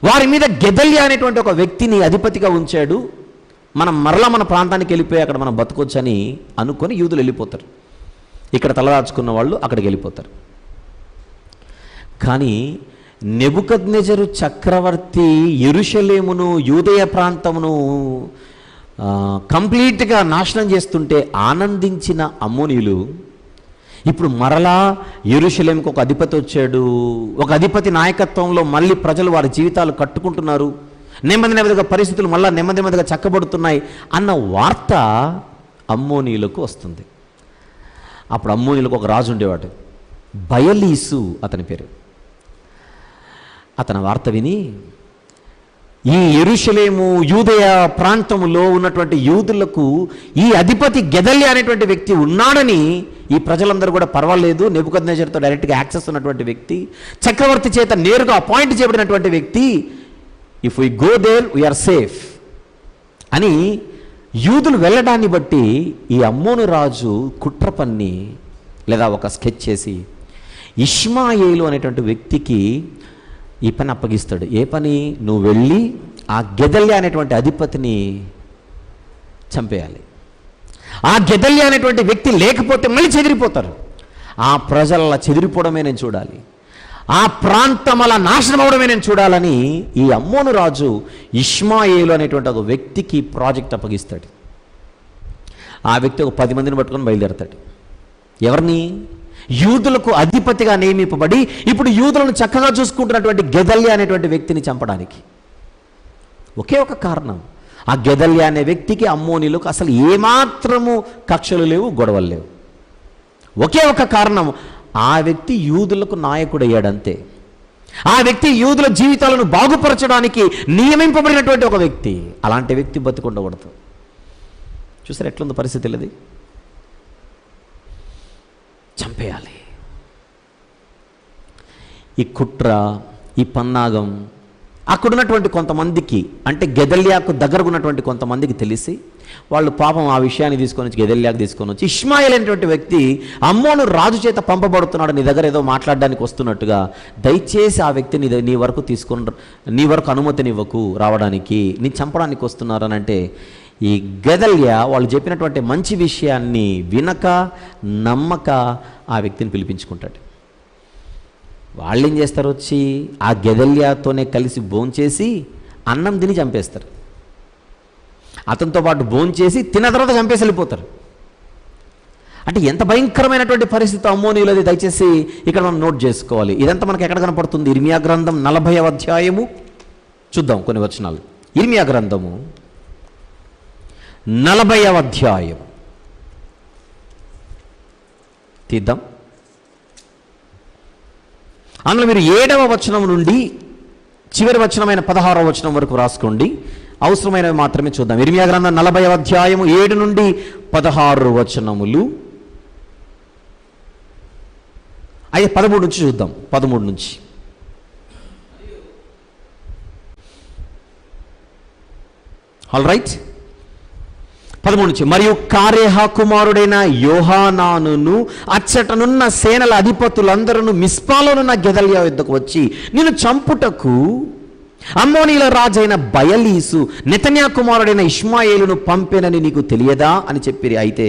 [SPEAKER 1] వారి మీద గెదల్యా అనేటువంటి ఒక వ్యక్తిని అధిపతిగా ఉంచాడు. మనం మరలా మన ప్రాంతానికి వెళ్ళిపోయి అక్కడ మనం బతకొచ్చని అనుకొని యూదులు వెళ్ళిపోతారు. ఇక్కడ తలదాచుకున్న వాళ్ళు అక్కడికి వెళ్ళిపోతారు. కానీ నెబుకద్నెజరు చక్రవర్తి యెరూషలేమును యూదయ ప్రాంతమును కంప్లీట్గా నాశనం చేస్తుంటే ఆనందించిన అమ్మోనీయులు ఇప్పుడు మరలా యెరూషలేముకు ఒక అధిపతి వచ్చాడు, ఒక అధిపతి నాయకత్వంలో మళ్ళీ ప్రజలు వారి జీవితాలు కట్టుకుంటున్నారు, నెమ్మదిగా పరిస్థితులు మళ్ళీ నెమ్మదిగా చక్కబడుతున్నాయి అన్న వార్త అమ్మోనీయులకు వస్తుంది. అప్పుడు అమ్మోనీయులకు ఒక రాజు ఉండేవాడు, బయలీసు అతని పేరు. అతని వార్త విని ఈ యెరూషలేము యూదయ ప్రాంతములో ఉన్నటువంటి యూదులకు ఈ అధిపతి గెదల్యా అనేటువంటి వ్యక్తి ఉన్నాడని ఈ ప్రజలందరూ కూడా పర్వాలేదు, నెబుకద్నెజరుతో డైరెక్ట్గా యాక్సెస్ ఉన్నటువంటి వ్యక్తి, చక్రవర్తి చేత నేరుగా అపాయింట్ చేయబడినటువంటి వ్యక్తి, if we go there we are safe అని యూదులు వెళ్ళడాన్ని బట్టి ఈ అమ్మోను రాజు కుట్ర పన్ని లేదా ఒక స్కెచ్ చేసి ఇష్మాయేలు అనేటువంటి వ్యక్తికి ఈ పని అప్పగిస్తాడు. ఏ పని? నువ్వు వెళ్ళి ఆ గెదల్యా అనేటువంటి అధిపతిని చంపేయాలి. ఆ గెదల్యా అనేటువంటి వ్యక్తి లేకపోతే మళ్ళీ చెదిరిపోతారు. ఆ ప్రజల చెదిరిపోవడమే నేను చూడాలి, ఆ ప్రాంతం అలా నాశనం అవడమే నేను చూడాలని ఈ అమ్మోను రాజు ఇష్మాయేలు అనేటువంటి ఒక వ్యక్తికి ప్రాజెక్ట్ అప్పగిస్తాడు. ఆ వ్యక్తి ఒక 10 మందిని పట్టుకొని బయలుదేరతాడు. ఎవరిని? యూదులకు అధిపతిగా నియమింపబడి ఇప్పుడు యూదులను చక్కగా చూసుకుంటున్నటువంటి గెదల్యా అనేటువంటి వ్యక్తిని చంపడానికి. ఒకే ఒక కారణం, ఆ గెదల్యా అనే వ్యక్తికి అమ్మోనీలకు అసలు ఏమాత్రము కక్షలు లేవు, గొడవలు లేవు. ఒకే ఒక కారణం, ఆ వ్యక్తి యూదులకు నాయకుడయ్యాడంతే. ఆ వ్యక్తి యూదుల జీవితాలను బాగుపరచడానికి నియమింపబడినటువంటి ఒక వ్యక్తి. అలాంటి వ్యక్తి బతికుండకూడదు. చూసారు ఎట్లుంది పరిస్థితి? అది చంపేయాలి. ఈ కుట్ర, ఈ పన్నాగం అక్కడున్నటువంటి కొంతమందికి, అంటే గెదల్యాకు దగ్గరకు ఉన్నటువంటి కొంతమందికి తెలిసి వాళ్ళు పాపం ఆ విషయాన్ని తీసుకొని వచ్చి గెదల్యాకు తీసుకొని వచ్చి ఇష్మాయేల్ అనేటువంటి వ్యక్తి అమ్మోను రాజు చేత పంపబడుతున్నాడు, నీ దగ్గర ఏదో మాట్లాడడానికి వస్తున్నట్టుగా, దయచేసి ఆ వ్యక్తిని నీ వరకు తీసుకొని, నీ వరకు అనుమతినివ్వకు రావడానికి, నీ చంపడానికి వస్తున్నారు అని అంటే ఈ గెదల్యా వాళ్ళు చెప్పినటువంటి మంచి విషయాన్ని వినక నమ్మక ఆ వ్యక్తిని పిలిపించుకుంటాడు. వాళ్ళు ఏం చేస్తారు? వచ్చి ఆ గెదల్యాతోనే కలిసి భోంచేసి అన్నం తిని చంపేస్తారు. అతనితో పాటు భోంచేసి తిన్న తర్వాత చంపేసి వెళ్ళిపోతారు. అంటే ఎంత భయంకరమైనటువంటి పరిస్థితి అమ్మోనీయులది దయచేసి ఇక్కడ మనం నోట్ చేసుకోవాలి. ఇదంతా మనకి ఎక్కడ కనపడుతుంది? ఇర్మియా గ్రంథం 40వ అధ్యాయము చూద్దాం కొన్ని వచనాలు. ఇర్మియా గ్రంథము 40వ అధ్యాయం తీద్దాం. అందులో మీరు 7వ వచనం నుండి చివరి వచనమైన 16వ వచనం వరకు రాసుకోండి. అవసరమైనవి మాత్రమే చూద్దాం. ఇర్మియా గ్రంథం 40వ అధ్యాయము 7 నుండి 16 వచనములు. అయ్యే 13 నుంచి చూద్దాం. 13 నుంచి ఆల్ రైట్. 13 నుంచి, మరియు కారేహ కుమారుడైన యోహానానును అచ్చటనున్న సేనల అధిపతులందరూ మిస్పాలోనున్న గెదల్యా యుద్ధకు వచ్చి నిన్ను చంపుటకు అమ్మోనీల రాజైన బయలీసు నెతన్యా కుమారుడైన ఇష్మాయేలును పంపెనని నీకు తెలియదా అని చెప్పిరి. అయితే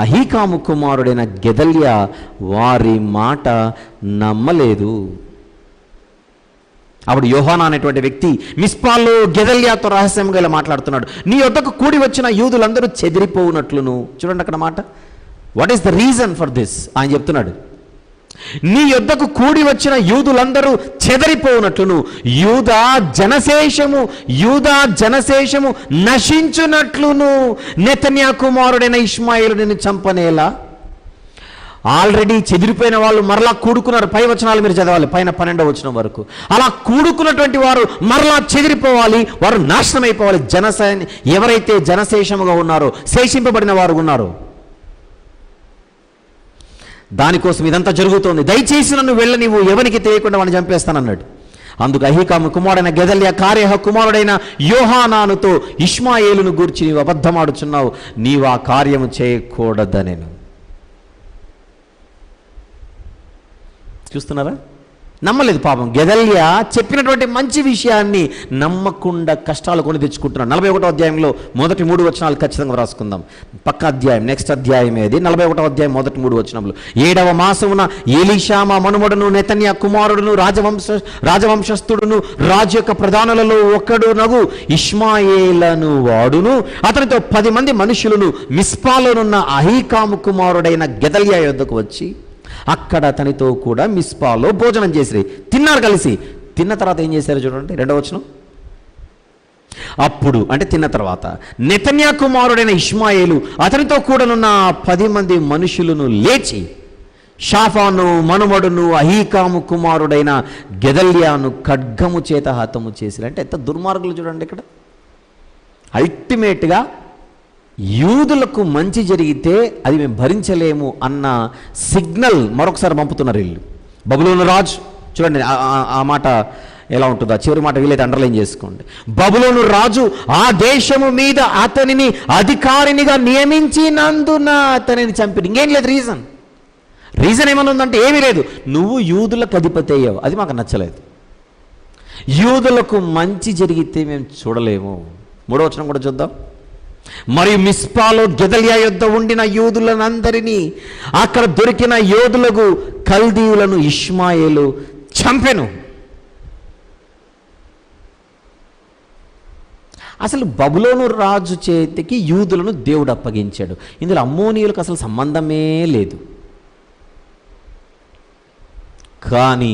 [SPEAKER 1] అహీకాము కుమారుడైన గెదల్యా వారి మాట నమ్మలేదు. అప్పుడు యోహానా అనేటువంటి వ్యక్తి మిస్పాలో గెదల్యాతో రహస్యంగా ఇలా మాట్లాడుతున్నాడు. నీ యొద్దకు కూడి వచ్చిన యూదులందరూ చెదిరిపోవునట్లును. చూడండి అక్కడ మాట. What is the reason for this? ఆయన చెప్తున్నాడు, నీ యొద్దకు కూడి వచ్చిన యూదులందరూ చెదరిపోవునట్లును యూదా జనశేషము నశించునట్లును నెతన్యా కుమారుడైన ఇష్మాయేలు నిన్ను చంపనేలా. ఆల్రెడీ చెదిరిపోయిన వాళ్ళు మరలా కూడుకున్నారు. పై వచనాలు మీరు చదవాలి, పైన 12వ వచనం వరకు. అలా కూడుకున్నటువంటి వారు మరలా చెదిరిపోవాలి, వారు నాశనం అయిపోవాలి. ఎవరైతే జనశేషముగా ఉన్నారో, శేషింపబడిన వారు ఉన్నారో, దానికోసం ఇదంతా జరుగుతోంది. దయచేసి నన్ను వెళ్ళనివ్వు, ఎవరికి తెలియకుండా వాడిని చంపేస్తానన్నాడు. అందుకు అహీకాము కుమారుడైన గెదల్యా కారేహ కుమారుడైన యోహానానుతో ఇష్మాయేలును గూర్చి నీవు అబద్ధమాడుచున్నావు, నీవు ఆ కార్యము చేయకూడదనెను. చూస్తున్నారా? నమ్మలేదు పాపం. గెదల్యా చెప్పినటువంటి మంచి విషయాన్ని నమ్మకుండా కష్టాలు కొని తెచ్చుకుంటున్నాడు. 41వ అధ్యాయంలో మొదటి 3 వచనాలు ఖచ్చితంగా రాసుకుందాం. పక్క అధ్యాయం, నెక్స్ట్ అధ్యాయం ఏది? 41వ అధ్యాయం మొదటి 3 వచనములు. 7వ మాసమున ఎలీషామా మనుమడును నెతన్యా కుమారుడును రాజవంశస్థుడును రాజు యొక్క ప్రధానులలో ఒకడునగు ఇష్మాయేలను వాడును అతనితో 10 మంది మనుషులను మిస్పాలోనున్న అహీకాము కుమారుడైన గెదల్యా యొద్దకు వచ్చి అక్కడ అతనితో కూడా మిస్పాలో భోజనం చేసిరి. తిన్నారు కలిసి. తిన్న తర్వాత ఏం చేశారు చూడండి, 2వ వచనం. అప్పుడు అంటే తిన్న తర్వాత నెతన్యా కుమారుడైన ఇష్మాయేలు అతనితో కూడానున్న 10 మంది మనుషులను లేచి షాఫాను మనుమడును అహీకాము కుమారుడైన గెదల్యాను ఖడ్గము చేత హతము చేసిరి. అంటే ఎంత దుర్మార్గులు చూడండి. ఇక్కడ అల్టిమేట్గా యూదులకు మంచి జరిగితే అది మేము భరించలేము అన్న సిగ్నల్ మరొకసారి పంపుతున్నారు వీళ్ళు. బబులోను రాజు చూడండి, ఆ మాట ఎలా ఉంటుందో చివరి మాట వీలైతే అండర్లైన్ చేసుకోండి. బబులోను రాజు ఆ దేశము మీద అతనిని అధికారినిగా నియమించినందున అతనిని చంపి. ఇంకేం లేదు రీజన్ ఏమన్నా ఉందంటే ఏమీ లేదు. నువ్వు యూదులకు అధిపతి అయ్యావు, అది మాకు నచ్చలేదు. యూదులకు మంచి జరిగితే మేము చూడలేము. 3వ వచనం కూడా చూద్దాం. మరియు మిస్పాలో గెదల్యా యొద్ద ఉండిన యూదులనందరినీ అక్కడ దొరికిన యోధులకు కల్దీయులను ఇష్మాయేలు చంపెను. అసలు బబులోను రాజు చేతికి యూదులను దేవుడు అప్పగించాడు. ఇందులో అమ్మోనీయులకు అసలు సంబంధమే లేదు. కానీ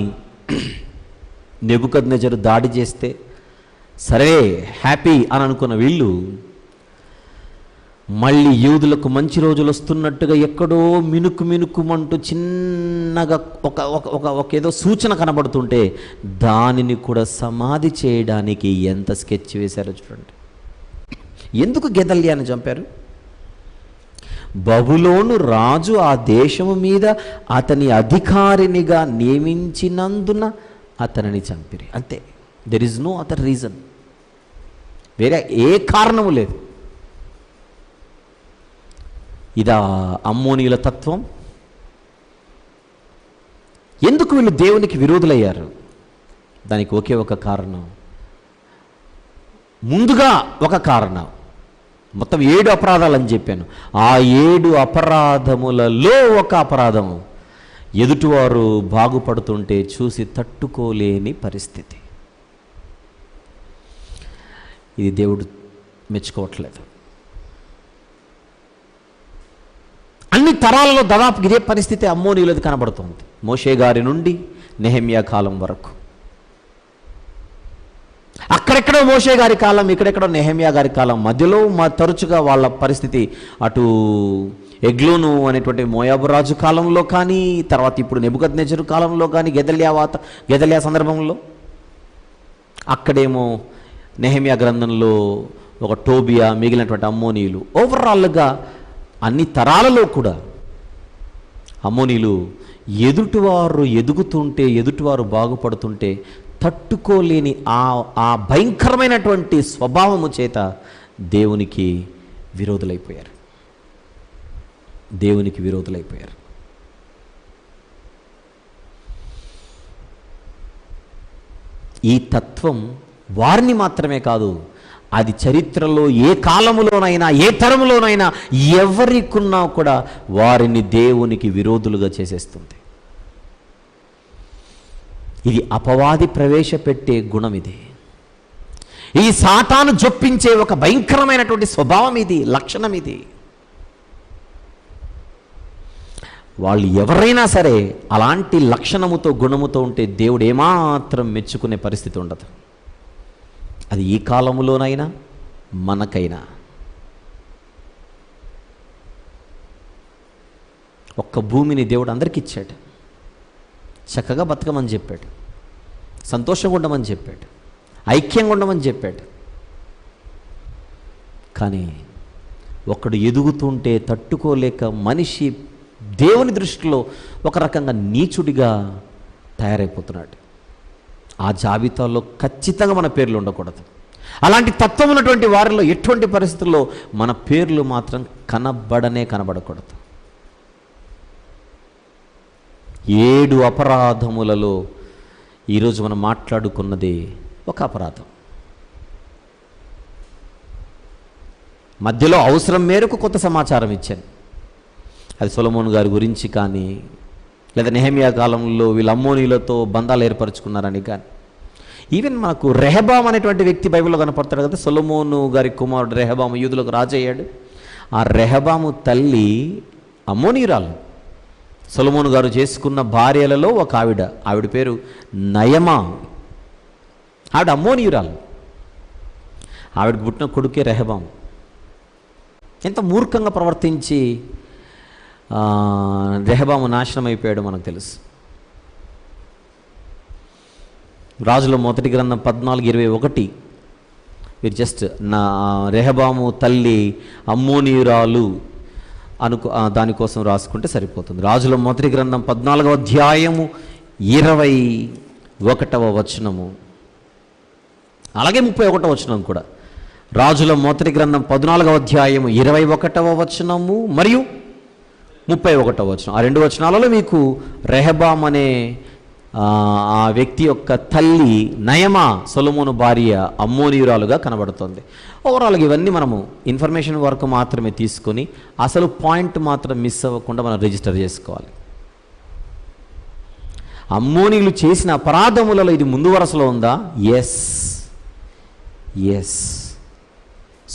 [SPEAKER 1] నెబుకద్నెజరు దాడి చేస్తే సరే హ్యాపీ అని అనుకున్న వీళ్ళు మళ్ళీ యూదులకు మంచి రోజులు వస్తున్నట్టుగా ఎక్కడో మినుకుమంటూ చిన్నగా ఒక ఏదో సూచన కనబడుతుంటే దానిని కూడా సమాధి చేయడానికి ఎంత స్కెచ్ వేశారో చూడండి. ఎందుకు గెదల్యాను చంపారు? బబులోను రాజు ఆ దేశము మీద అతని అధికారినిగా నియమించినందున అతనిని చంపిరి. అంతే. There is no other reason. వేరే ఏ కారణము లేదు. ఇదా అమ్మోనీయుల తత్వం? ఎందుకు వీళ్ళు దేవునికి విరోధులయ్యారు? దానికి ఒకే ఒక కారణం. ముందుగా ఒక కారణం, మొత్తం 7 అపరాధాలు అని చెప్పాను. ఆ 7 అపరాధములలో ఒక అపరాధము ఎదుటివారు బాగుపడుతుంటే చూసి తట్టుకోలేని పరిస్థితి. ఇది దేవుడు మెచ్చుకోవట్లేదు. అన్ని తరాలలో దాదాపు ఇదే పరిస్థితి అమ్మోనీయులది కనబడుతుంది. మోషే గారి నుండి నెహెమ్యా కాలం వరకు. అక్కడెక్కడో మోషే గారి కాలం, ఇక్కడెక్కడో నెహెమ్యా గారి కాలం, మధ్యలో తరచుగా వాళ్ళ పరిస్థితి అటు ఎగ్లోను అనేటువంటి మోయాబు రాజు కాలంలో కానీ, తర్వాత ఇప్పుడు నెబుకద్నెజరు కాలంలో కానీ, గెదల్యా సందర్భంలో, అక్కడేమో నెహెమ్యా గ్రంథంలో ఒక టోబియా, మిగిలినటువంటి అమ్మోనీయులు. ఓవరాల్గా అన్ని తరాలలో కూడా అమ్మోనీయులు ఎదుటివారు ఎదుగుతుంటే, ఎదుటివారు బాగుపడుతుంటే తట్టుకోలేని ఆ భయంకరమైనటువంటి స్వభావము చేత దేవునికి విరోధులైపోయారు. దేవునికి విరోధులైపోయారు. ఈ తత్వం వారిని మాత్రమే కాదు, అది చరిత్రలో ఏ కాలములోనైనా ఏ తరములోనైనా ఎవరికున్నా కూడా వారిని దేవునికి విరోధులుగా చేసేస్తుంది. ఇది అపవాది ప్రవేశపెట్టే గుణం. ఇది ఈ సాతాను జొప్పించే ఒక భయంకరమైనటువంటి స్వభావం, ఇది లక్షణం. ఇది వాళ్ళు ఎవరైనా సరే అలాంటి లక్షణముతో గుణముతో ఉంటే దేవుడు ఏమాత్రం మెచ్చుకునే పరిస్థితి ఉండదు. అది ఈ కాలములోనైనా మనకైనా. ఒక్క భూమిని దేవుడు అందరికీ ఇచ్చాడు. చక్కగా బతకమని చెప్పాడు, సంతోషంగా ఉండమని చెప్పాడు, ఐక్యంగా ఉండమని చెప్పాడు. కానీ ఒకడు ఎదుగుతుంటే తట్టుకోలేక మనిషి దేవుని దృష్టిలో ఒక రకంగా నీచుడిగా తయారైపోతున్నాడు. ఆ జాబితాలో ఖచ్చితంగా మన పేర్లు ఉండకూడదు. అలాంటి తత్వం ఉన్నటువంటి వారిలో ఎటువంటి పరిస్థితుల్లో మన పేర్లు మాత్రం కనబడకూడదు. 7 అపరాధములలో ఈరోజు మనం మాట్లాడుకున్నది ఒక అపరాధం. మధ్యలో అవసరం మేరకు కొంత సమాచారం ఇచ్చాను. అది సొలొమోను గారి గురించి కానీ, లేదా నెహెమ్యా కాలంలో వీళ్ళు అమ్మోనీయులతో బంధాలు ఏర్పరచుకున్నారని కానీ. ఈవెన్ మనకు రెహబాం అనేటువంటి వ్యక్తి బైబిల్లో కనపడతాడు కదా. సొలొమోను గారి కుమారుడు రెహబాము యూదులకు రాజు అయ్యాడు. ఆ రెహబాము తల్లి అమ్మోనీయురాలు. సొలొమోను గారు చేసుకున్న భార్యలలో ఒక ఆవిడ పేరు నయమా. ఆవిడ అమ్మోనీయురాలు. ఆవిడకు పుట్టిన కొడుకే రెహబాం. ఎంత మూర్ఖంగా ప్రవర్తించి రెహబాము నాశనం అయిపోయాడు మనకు తెలుసు. రాజుల మొదటి గ్రంథం 14:21 మీరు జస్ట్ నా రెహబాము తల్లి అమ్మోనీయురాలు దానికోసం రాసుకుంటే సరిపోతుంది. రాజుల మొదటి గ్రంథం 14వ అధ్యాయము 21వ వచనము, అలాగే 31వ వచనం కూడా. రాజుల మొదటి గ్రంథం 14వ అధ్యాయము 21వ వచనము మరియు 31వ వచనం. ఆ 2 వచనాలలో మీకు రెహబాం అనే ఆ వ్యక్తి యొక్క తల్లి నయమా సొలొమోను భార్య అమ్మోనీయురాలుగా కనబడుతుంది. ఓవరాల్గా ఇవన్నీ మనము ఇన్ఫర్మేషన్ వరకు మాత్రమే తీసుకొని అసలు పాయింట్ మాత్రం మిస్ అవ్వకుండా మనం రిజిస్టర్ చేసుకోవాలి. అమ్మోనీయులు చేసిన అపరాధములలో ఇది ముందు వరుసలో ఉందా? ఎస్.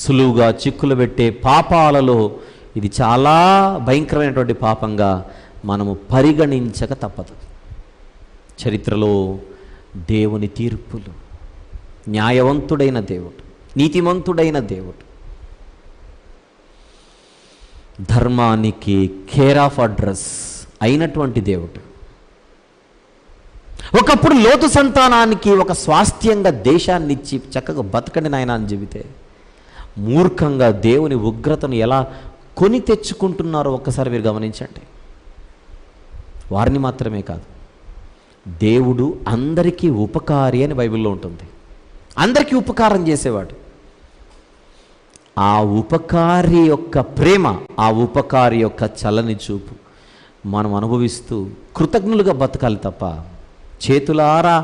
[SPEAKER 1] సులువుగా చిక్కులు పెట్టే పాపాలలో ఇది చాలా భయంకరమైనటువంటి పాపంగా మనము పరిగణించక తప్పదు. చరిత్రలో దేవుని తీర్పులు, న్యాయవంతుడైన దేవుడు, నీతిమంతుడైన దేవుడు, ధర్మానికి కేర్ ఆఫ్ అడ్రస్ అయినటువంటి దేవుడు ఒకప్పుడు లోతు సంతానానికి ఒక స్వాస్థ్యంగా దేశాన్ని ఇచ్చి చక్కగా బతకండి నాయన అని చెబితే మూర్ఖంగా దేవుని ఉగ్రతను ఎలా కొని తెచ్చుకుంటున్నారో ఒక్కసారి మీరు గమనించండి. వారిని మాత్రమే కాదు, దేవుడు అందరికీ ఉపకారి అని బైబిల్లో ఉంటుంది. అందరికీ ఉపకారం చేసేవాడు. ఆ ఉపకారి యొక్క ప్రేమ, ఆ ఉపకారి యొక్క చల్లని చూపు మనం అనుభవిస్తూ కృతజ్ఞులుగా బతకాలి తప్ప చేతులారా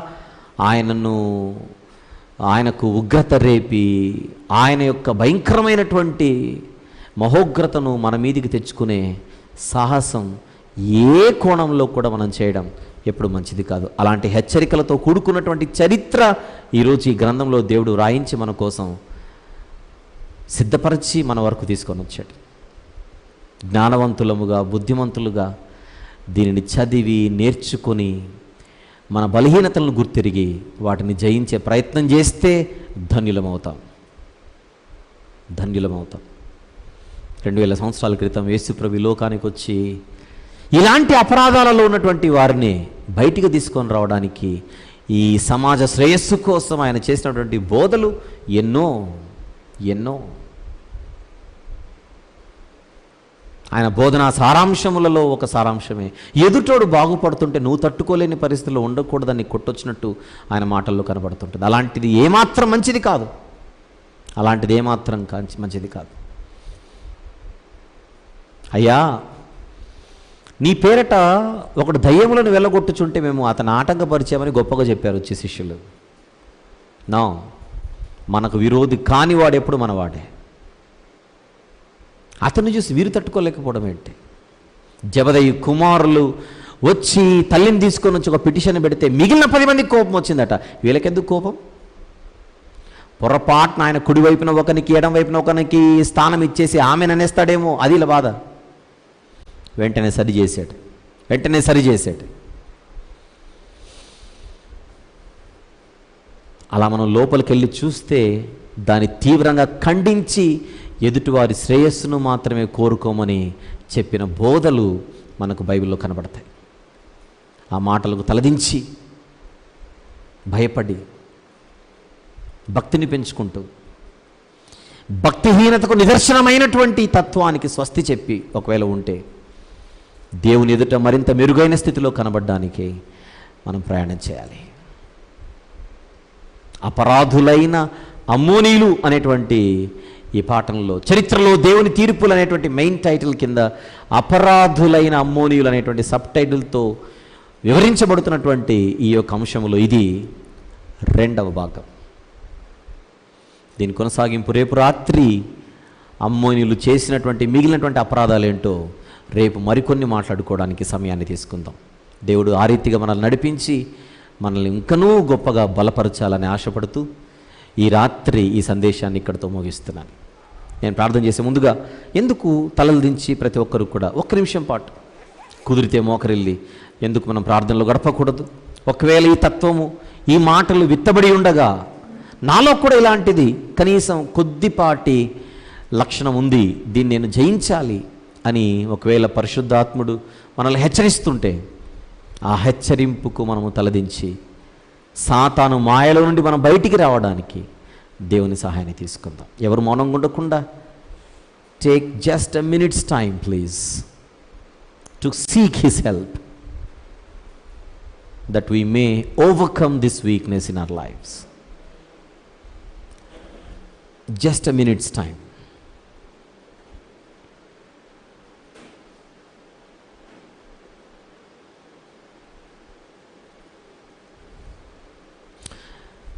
[SPEAKER 1] ఆయనకు ఉగ్రత రేపి ఆయన యొక్క భయంకరమైనటువంటి మహోగ్రతను మన మీదికి తెచ్చుకునే సాహసం ఏ కోణంలో కూడా మనం చేయడం ఎప్పుడు మంచిది కాదు. అలాంటి హెచ్చరికలతో కూడుకున్నటువంటి చరిత్ర ఈరోజు ఈ గ్రంథంలో దేవుడు రాయించి మన కోసం సిద్ధపరిచి మన వరకు తీసుకొని వచ్చాడు. జ్ఞానవంతులముగా, బుద్ధిమంతులుగా దీనిని చదివి నేర్చుకొని మన బలహీనతలను గుర్తిరిగి వాటిని జయించే ప్రయత్నం చేస్తే ధన్యులమవుతాం. 2000 సంవత్సరాల క్రితం యేసుప్రభు ఈ లోకానికి వచ్చి ఇలాంటి అపరాధాలలో ఉన్నటువంటి వారిని బయటికి తీసుకొని రావడానికి, ఈ సమాజ శ్రేయస్సు కోసం ఆయన చేసినటువంటి బోధలు ఎన్నో. ఆయన బోధనా సారాంశములలో ఒక సారాంశమే ఎదుటోడు బాగుపడుతుంటే నువ్వు తట్టుకోలేని పరిస్థితుల్లో ఉండకూడదని కొట్టొచ్చినట్టు ఆయన మాటల్లో కనబడుతుంటుంది. అలాంటిది ఏమాత్రం మంచిది కాదు. మంచిది కాదు. అయ్యా, నీ పేరట ఒకడు దయ్యములను వెళ్ళగొట్టుచుంటే మేము అతను ఆటంకపరిచామని గొప్పగా చెప్పారు వచ్చి శిష్యులు. మనకు విరోధి కానివాడు ఎప్పుడు మనవాడే. అతన్ని చూసి వీరు తట్టుకోలేకపోవడం ఏంటి? జబదయి కుమారులు వచ్చి తల్లిని తీసుకొని వచ్చి ఒక పిటిషన్ పెడితే మిగిలిన 10 మందికి కోపం వచ్చిందట. వీళ్ళకెందుకు కోపం? పొరపాటున ఆయన కుడివైపున ఒకనికి, ఎడం వైపున ఒకనికి స్థానం ఇచ్చేసి ఆమెను అనేస్తాడేమో, అది ఇలా బాధ. వెంటనే సరిచేశాడు. అలా మనం లోపలికి వెళ్ళి చూస్తే దాన్ని తీవ్రంగా ఖండించి ఎదుటివారి శ్రేయస్సును మాత్రమే కోరుకోమని చెప్పిన బోధలు మనకు బైబిల్లో కనబడతాయి. ఆ మాటలకు తలదించి భయపడి భక్తిని పెంచుకుంటూ భక్తిహీనతకు నిదర్శనమైనటువంటి తత్వానికి స్వస్తి చెప్పి ఒకవేళ ఉంటే దేవుని ఎదుట మరింత మెరుగైన స్థితిలో కనబడడానికి మనం ప్రయాణం చేయాలి. అపరాధులైన అమ్మోనీయులు అనేటువంటి ఈ పాఠంలో చరిత్రలో దేవుని తీర్పులు అనేటువంటి మెయిన్ టైటిల్ కింద అపరాధులైన అమ్మోనీయులు అనేటువంటి సబ్ టైటిల్తో వివరించబడుతున్నటువంటి ఈ యొక్క అంశంలో ఇది 2వ భాగం. దీని కొనసాగింపు రేపు రాత్రి అమ్మోనీయులు చేసినటువంటి మిగిలినటువంటి అపరాధాలు ఏంటో రేపు మరికొన్ని మాట్లాడుకోవడానికి సమయాన్ని తీసుకుందాం. దేవుడు ఆ రీతిగా మనల్ని నడిపించి మనల్ని ఇంకనూ గొప్పగా బలపరచాలని ఆశపడుతూ ఈ రాత్రి ఈ సందేశాన్ని ఇక్కడితో ముగిస్తున్నాను. నేను ప్రార్థన చేసే ముందుగా ఎందుకు తలలు దించి ప్రతి ఒక్కరు కూడా 1 నిమిషం పాటు కుదిరితే మోకరిల్లి ఎందుకు మనం ప్రార్థనలో గడపకూడదు? ఒకవేళ ఈ తత్వము, ఈ మాటలు విత్తబడి ఉండగా నాలో కూడా ఇలాంటిది కనీసం కొద్దిపాటి లక్షణం ఉంది, దీన్ని నేను జయించాలి అని ఒకవేళ పరిశుద్ధాత్ముడు మనల్ని హెచ్చరిస్తుంటే ఆ హెచ్చరింపుకు మనము తలదించి సాతాను మాయలో నుండి మనం బయటికి రావడానికి దేవుని సహాయాన్ని తీసుకుందాం. ఎవరు మౌనంగా ఉండకుండా take just a minute's time please to seek his help that we may overcome this weakness in our lives. Just a minute's time.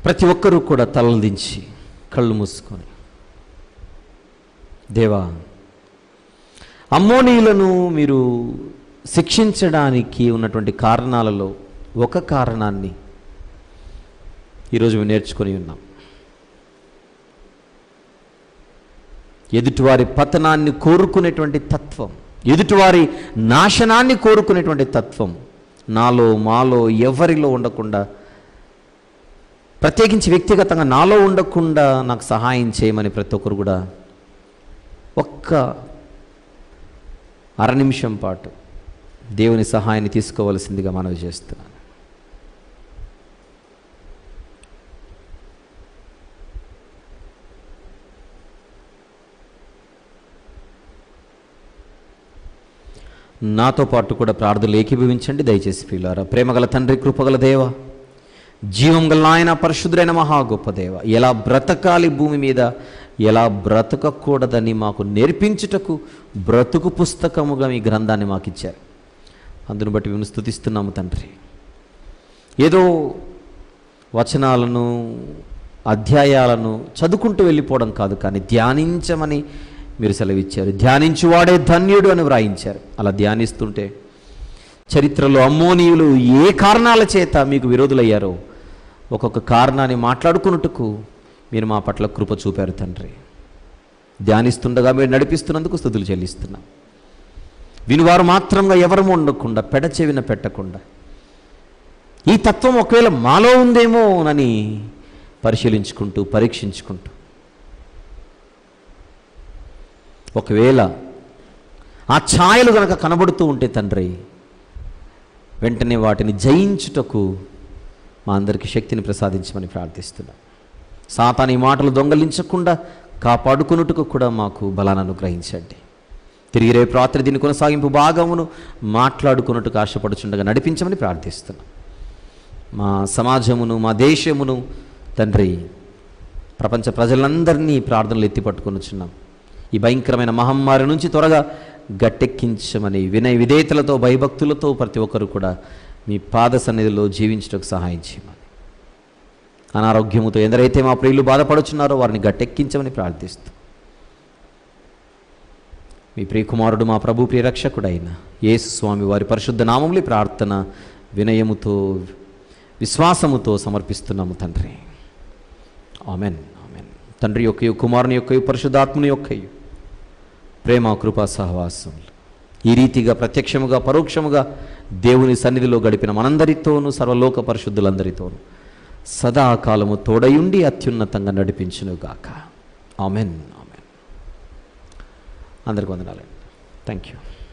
[SPEAKER 1] ప్రతి ఒక్కరూ కూడా తలలు దించి కళ్ళు మూసుకొని, దేవా, అమ్మోనీయులను మీరు శిక్షించడానికి ఉన్నటువంటి కారణాలలో ఒక కారణాన్ని ఈరోజు మేము నేర్చుకొని ఉన్నాం. ఎదుటివారి పతనాన్ని కోరుకునేటువంటి తత్వం, ఎదుటివారి నాశనాన్ని కోరుకునేటువంటి తత్వం నాలో మాలో ఎవరిలో ఉండకుండా, ప్రత్యేకించి వ్యక్తిగతంగా నాలో ఉండకుండా నాకు సహాయం చేయమని ప్రతి ఒక్కరు కూడా ఒక్క అర నిమిషం పాటు దేవుని సహాయాన్ని తీసుకోవలసిందిగా మనవి చేస్తున్నాను. నాతో పాటు కూడా ప్రార్థనలు ఏకీభవించండి దయచేసి ప్రియులారా. ప్రేమగల తండ్రి, కృపగల దేవ, జీవం గల ఆయన, పరిశుద్ధుడైన మహా గొప్ప దేవ, ఎలా బ్రతకాలి భూమి మీద, ఎలా బ్రతకకూడదని మాకు నేర్పించుటకు బ్రతుకు పుస్తకముగా మీ గ్రంథాన్ని మాకు ఇచ్చారు. అందును బట్టి మేము స్తుతిస్తున్నాము తండ్రి. ఏదో వచనాలను అధ్యాయాలను చదువుకుంటూ వెళ్ళిపోవడం కాదు, కానీ ధ్యానించమని మీరు సెలవిచ్చారు. ధ్యానించువాడే ధన్యుడు అని వ్రాయించారు. అలా ధ్యానిస్తుంటే చరిత్రలో అమ్మోనీయులు ఏ కారణాల చేత మీకు విరోధులయ్యారో ఒక్కొక్క కారణాన్ని మాట్లాడుకున్నట్టుకు మీరు మా పట్ల కృప చూపారు తండ్రి. ధ్యానిస్తుండగా మీరు నడిపిస్తున్నందుకు స్తుతులు చెల్లిస్తున్నాం. వినివారు మాత్రంగా ఎవరము ఉండకుండా పెడచెవిన పెట్టకుండా ఈ తత్వం ఒకవేళ మాలో ఉందేమో అని పరిశీలించుకుంటూ పరీక్షించుకుంటూ ఒకవేళ ఆ ఛాయలు గనక కనబడుతూ ఉంటే తండ్రి వెంటనే వాటిని జయించుటకు మా అందరికీ శక్తిని ప్రసాదించమని ప్రార్థిస్తున్నాం. సాతాను ఈ మాటలు దొంగలించకుండా కాపాడుకున్నట్టుకు కూడా మాకు బలాన్ని అనుగ్రహించండి. తిరిగి రేపు రాత్రి దీని కొనసాగింపు భాగమును మాట్లాడుకున్నట్టుకు ఆశపడుచుండగా నడిపించమని ప్రార్థిస్తున్నాం. మా సమాజమును, మా దేశమును తండ్రి, ప్రపంచ ప్రజలందరినీ ప్రార్థనలు ఎత్తిపట్టుకొనుచున్నాం. ఈ భయంకరమైన మహమ్మారి నుంచి త్వరగా గట్టెక్కించమని వినయ విధేయతలతో భయభక్తులతో ప్రతి ఒక్కరు కూడా మీ పాద సన్నిధిలో జీవించడానికి సహాయం చేయమని, అనారోగ్యముతో ఎందరైతే మా ప్రియులు బాధపడుచున్నారో వారిని గట్టెక్కించమని ప్రార్థిస్తూ మీ ప్రియకుమారుడు మా ప్రభు ప్రియరక్షకుడైన యేసు స్వామి వారి పరిశుద్ధ నామములో ప్రార్థన వినయముతో విశ్వాసముతో సమర్పిస్తున్నాము తండ్రి. ఆమెన్. ఆమెన్. తండ్రి యొక్కయు కుమారుని యొక్కయు పరిశుద్ధాత్మని యొక్కయు ప్రేమ కృపా సహవాసములు ఈ రీతిగా ప్రత్యక్షముగా పరోక్షముగా దేవుని సన్నిధిలో గడిపిన మనందరితోనూ సర్వలోక పరిశుద్ధులందరితోనూ సదాకాలము తోడయుండి అత్యున్నతంగా నడిపించునుగాక. ఆమెన్. ఆమెన్. అందరికి వందనాలండి. Thank you.